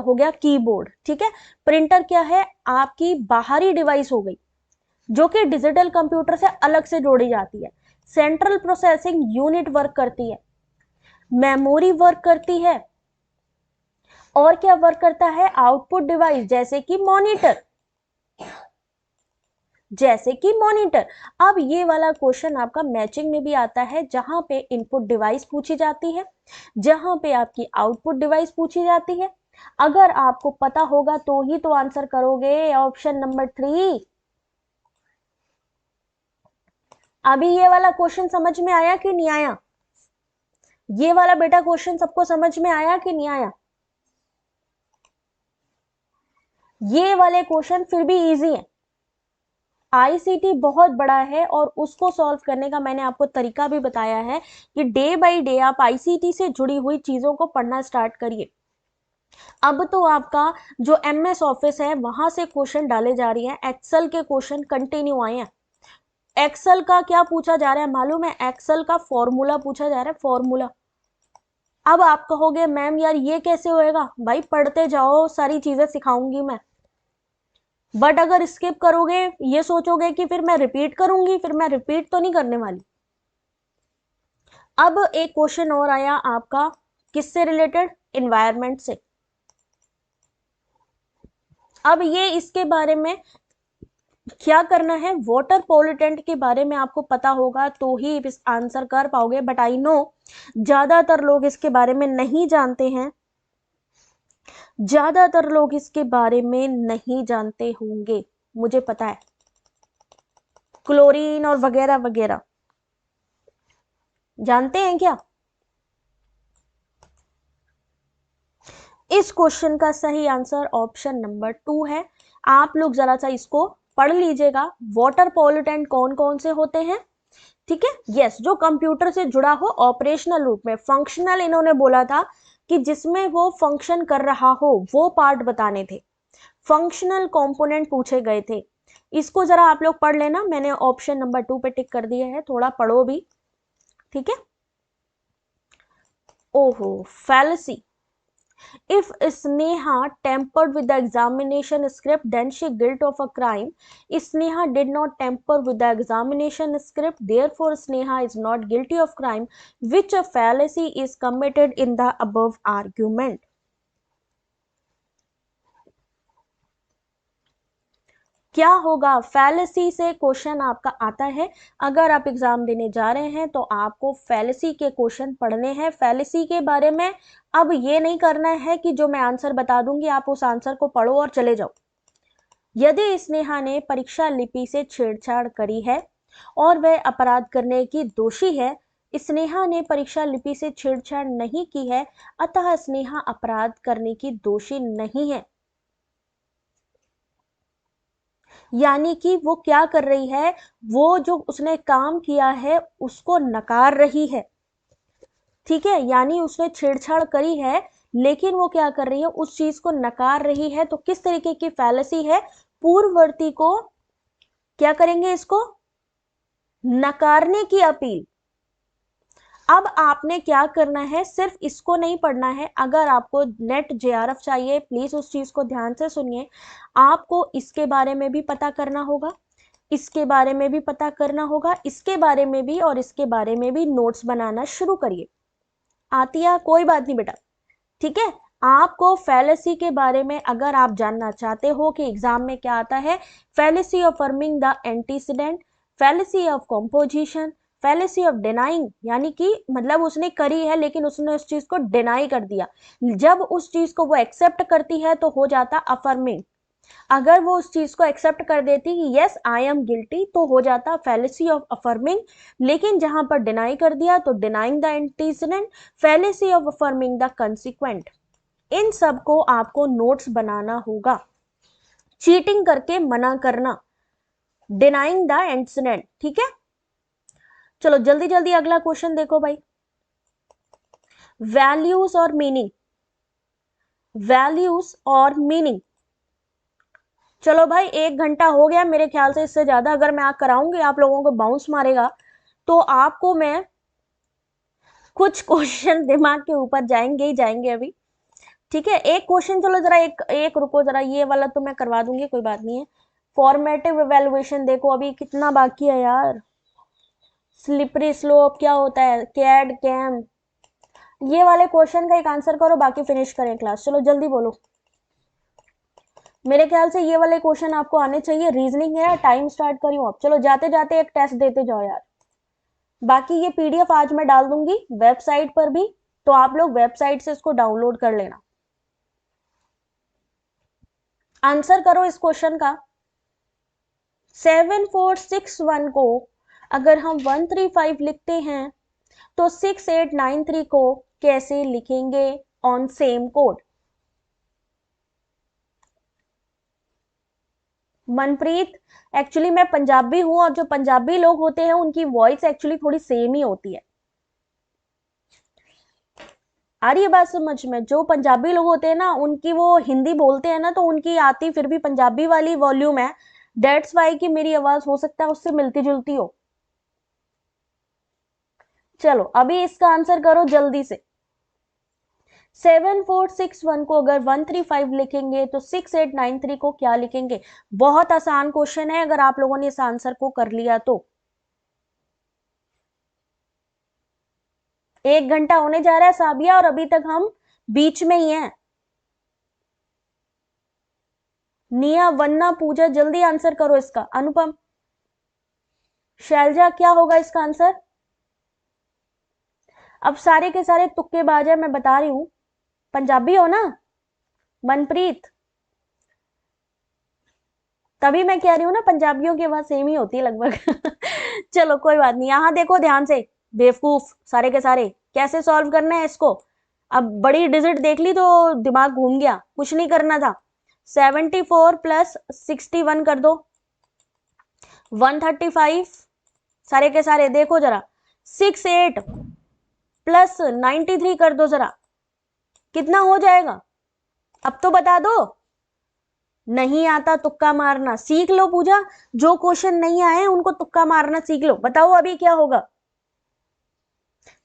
हो गया कीबोर्ड, ठीक है। प्रिंटर क्या है? आपकी बाहरी डिवाइस हो गई, जो कि डिजिटल कंप्यूटर से अलग से जोड़ी जाती है। सेंट्रल प्रोसेसिंग यूनिट वर्क करती है, मेमोरी वर्क करती है, और क्या वर्क करता है? आउटपुट डिवाइस, जैसे कि मॉनिटर, जैसे कि मॉनिटर। अब ये वाला क्वेश्चन आपका मैचिंग में भी आता है, जहां पे इनपुट डिवाइस पूछी जाती है, जहां पे आपकी आउटपुट डिवाइस पूछी जाती है। अगर आपको पता होगा तो ही तो आंसर करोगे, ऑप्शन नंबर 3। अभी ये वाला क्वेश्चन समझ में आया कि नहीं आया? ये वाला बेटा क्वेश्चन सबको समझ में आया कि नहीं आया? ये वाले क्वेश्चन फिर भी इजी है। आईसीटी बहुत बड़ा है और उसको सॉल्व करने का मैंने आपको तरीका भी बताया है कि डे बाय डे आप आईसीटी से जुड़ी हुई चीजों को पढ़ना स्टार्ट करिए। अब तो आपका जो एमएस ऑफिस है वहां से क्वेश्चन डाले जा रही है, एक्सेल के क्वेश्चन कंटिन्यू आए हैं। एक्सेल का क्या पूछा जा रहा है मालूम है? एक्सेल का फॉर्मूला पूछा जा रहा है, फॉर्मूला। अब आप कहोगे मैम यार ये कैसे होएगा? भाई पढ़ते जाओ, सारी चीजें सिखाऊंगी मैं। बट अगर स्किप करोगे, ये सोचोगे कि फिर मैं रिपीट करूंगी, फिर मैं रिपीट तो नहीं करने वाली। अब एक क्वेश्चन और आया आपका, किससे रिलेटेड? इन्वायरमेंट से। अब ये इसके बारे में क्या करना है? वाटर पॉल्यूटेंट के बारे में आपको पता होगा तो ही इस आंसर कर पाओगे, बट आई नो ज्यादातर लोग इसके बारे में नहीं जानते हैं, ज्यादातर लोग इसके बारे में नहीं जानते होंगे, मुझे पता है। क्लोरीन और वगैरह वगैरह जानते हैं क्या? इस क्वेश्चन का सही आंसर ऑप्शन नंबर 2 है। आप लोग जरा सा इसको पढ़ लीजिएगा, वाटर पॉल्यूटेंट कौन कौन से होते हैं, ठीक है। यस, जो कंप्यूटर से जुड़ा हो ऑपरेशनल रूप में, फंक्शनल इन्होंने बोला था कि जिसमें वो फंक्शन कर रहा हो वो पार्ट बताने थे, फंक्शनल कंपोनेंट पूछे गए थे। इसको जरा आप लोग पढ़ लेना, मैंने ऑप्शन नंबर 2 पे टिक कर दिया है, थोड़ा पढ़ो भी, ठीक है। ओहो, fallacy. If Sneha tampered with the examination script, then she guilty of a crime. Sneha did not tamper with the examination script, therefore Sneha is not guilty of crime. Which a fallacy is committed in the above argument? क्या होगा? Fallacy से question आपका आता है। अगर आप exam देने जा रहे हैं तो आपको फैलेसी के क्वेश्चन पढ़ने हैं। फैलेसी के बारे में अब ये नहीं करना है कि जो मैं आंसर बता दूंगी आप उस आंसर को पढ़ो और चले जाओ। यदि स्नेहा ने परीक्षा लिपि से छेड़छाड़ करी है और वह अपराध करने की दोषी है, स्नेहा ने परीक्षा लिपि से छेड़छाड़ नहीं की है, अतः स्नेहा अपराध करने की दोषी नहीं है। यानी कि वो क्या कर रही है, वो जो उसने काम किया है उसको नकार रही है। ठीक है, यानी उसने छेड़छाड़ करी है लेकिन वो क्या कर रही है, उस चीज को नकार रही है। तो किस तरीके की फैलेसी है? पूर्ववर्ती को क्या करेंगे, इसको नकारने की अपील। अब आपने क्या करना है, सिर्फ इसको नहीं पढ़ना है। अगर आपको नेट जेआरएफ चाहिए प्लीज उस चीज को ध्यान से सुनिए। आपको इसके बारे में भी पता करना होगा, इसके बारे में भी पता करना होगा, इसके बारे में भी और इसके बारे में भी नोट्स बनाना शुरू करिए। आती है? कोई बात नहीं बेटा, ठीक है। आपको फैलेसी के बारे में अगर आप जानना चाहते हो कि एग्जाम में क्या आता है, fallacy of forming the antecedent, fallacy of composition, fallacy of denying, यानी कि मतलब उसने करी है लेकिन उसने उस चीज को डिनाई कर दिया। जब उस चीज को वो एक्सेप्ट करती है तो हो जाता अफर्मिंग। अगर वो उस चीज को एक्सेप्ट कर देती कि यस आई एम गिल्टी तो हो जाता फैलेसी ऑफ अफर्मिंग। लेकिन जहां पर डिनाई कर दिया तो denying the antecedent, fallacy of affirming the consequent. इन सब को आपको नोट्स बनाना होगा। चीटिंग करके मना करना, डिनाइंग द इंसिडेंट। ठीक है, चलो जल्दी जल्दी अगला क्वेश्चन देखो भाई। वैल्यूज और मीनिंग, वैल्यूज और मीनिंग। चलो भाई 1 घंटा हो गया मेरे ख्याल से, इससे ज्यादा अगर मैं कराऊंगी आप लोगों को बाउंस मारेगा। तो आपको मैं कुछ क्वेश्चन दिमाग के ऊपर जाएंगे ही जाएंगे अभी। ठीक है, एक क्वेश्चन, चलो जरा एक एक रुको जरा, ये वाला तो मैं करवा दूंगी, कोई बात नहीं है। फॉर्मेटिव इवेल्युएशन देखो अभी कितना बाकी है यार। स्लिपरी स्लोप क्या होता है, कैड कैम, ये वाले क्वेश्चन का एक आंसर करो, बाकी फिनिश करें क्लास। चलो जल्दी बोलो। मेरे ख्याल से ये वाले क्वेश्चन आपको आने चाहिए। रीजनिंग है, टाइम स्टार्ट करियो आप। चलो जाते जाते एक टेस्ट देते जाओ यार। बाकी ये पीडीएफ आज मैं डाल दूंगी वेबसाइट पर भी, तो आप लोग वेबसाइट से इसको डाउनलोड कर लेना। आंसर करो इस क्वेश्चन का। 7461 को अगर हम 135 लिखते हैं तो 6893 को कैसे लिखेंगे on same code? Manpreet, actually मैं पंजाबी हूं और जो पंजाबी लोग होते हैं उनकी वॉइस एक्चुअली थोड़ी सेम ही होती है। आ रही है बात समझ में? जो पंजाबी लोग होते हैं ना उनकी, वो हिंदी बोलते हैं ना तो उनकी आती फिर भी पंजाबी वाली वॉल्यूम है। डेट्स वाई की मेरी आवाज हो सकता है उससे मिलती जुलती हो। चलो अभी इसका आंसर करो जल्दी से। 7461 को अगर 135 लिखेंगे तो 6893 को क्या लिखेंगे? बहुत आसान क्वेश्चन है, अगर आप लोगों ने इस आंसर को कर लिया तो। 1 घंटा होने जा रहा है साबिया और अभी तक हम बीच में ही हैं। निया, वन्ना, पूजा, जल्दी आंसर करो इसका। अनुपम, शैलजा, क्या होगा इसका आंसर? अब सारे के सारे तुक्केबाज है, मैं बता रही हूं। पंजाबी हो ना मनप्रीत? तभी मैं कह रही हूँ ना पंजाबियों की आवाज सेम ही होती है लगभग। चलो कोई बात नहीं, यहां देखो ध्यान से। बेवकूफ सारे के सारे, कैसे सॉल्व करना है इसको? अब बड़ी डिजिट देख ली तो दिमाग घूम गया, कुछ नहीं करना था। 74 प्लस 61 कर दो, 135। सारे के सारे देखो जरा, 68 प्लस 93 कर दो जरा, कितना हो जाएगा? अब तो बता दो। नहीं आता तुक्का मारना सीख लो पूजा, जो क्वेश्चन नहीं आए उनको तुक्का मारना सीख लो। बताओ अभी क्या होगा?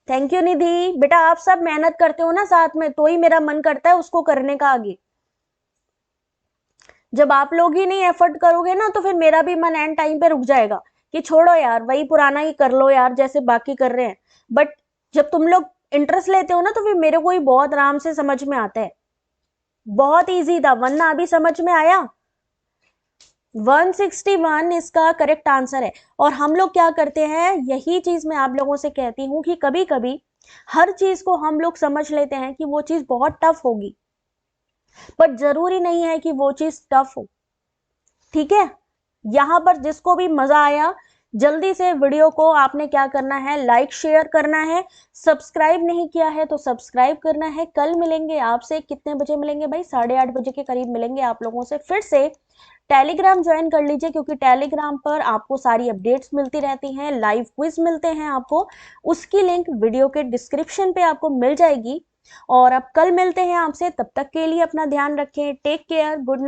थैंक यू निधि। बेटा आप सब मेहनत करते हो ना साथ में, तो ही मेरा मन करता है उसको करने का आगे। जब आप लोग ही नहीं एफर्ट करोगे ना तो फिर मेरा भी मन एंड टाइम पे रुक जाएगा कि छोड़ो यार, वही पुराना ही कर लो यार जैसे बाकी कर रहे हैं। बट जब तुम लोग इंटरेस्ट लेते हो ना तो फिर मेरे को ही बहुत आराम से समझ में आता है। बहुत इजी था, वरना अभी समझ में आया। 161 इसका करेक्ट आंसर है। और हम लोग क्या करते हैं, यही चीज मैं आप लोगों से कहती हूँ कि कभी कभी हर चीज को हम लोग समझ लेते हैं कि वो चीज बहुत टफ होगी, बट जरूरी नहीं है कि वो चीज टफ हो। ठीक है, यहां पर जिसको भी मजा आया, जल्दी से वीडियो को आपने क्या करना है, लाइक शेयर करना है। सब्सक्राइब नहीं किया है तो सब्सक्राइब करना है। कल मिलेंगे आपसे, कितने बजे मिलेंगे भाई, 8:30 बजे के करीब मिलेंगे आप लोगों से फिर से। टेलीग्राम ज्वाइन कर लीजिए, क्योंकि टेलीग्राम पर आपको सारी अपडेट्स मिलती रहती हैं, लाइव क्विज मिलते हैं आपको। उसकी लिंक वीडियो के डिस्क्रिप्शन पे आपको मिल जाएगी। और अब कल मिलते हैं आपसे, तब तक के लिए अपना ध्यान रखें। Take care, good night.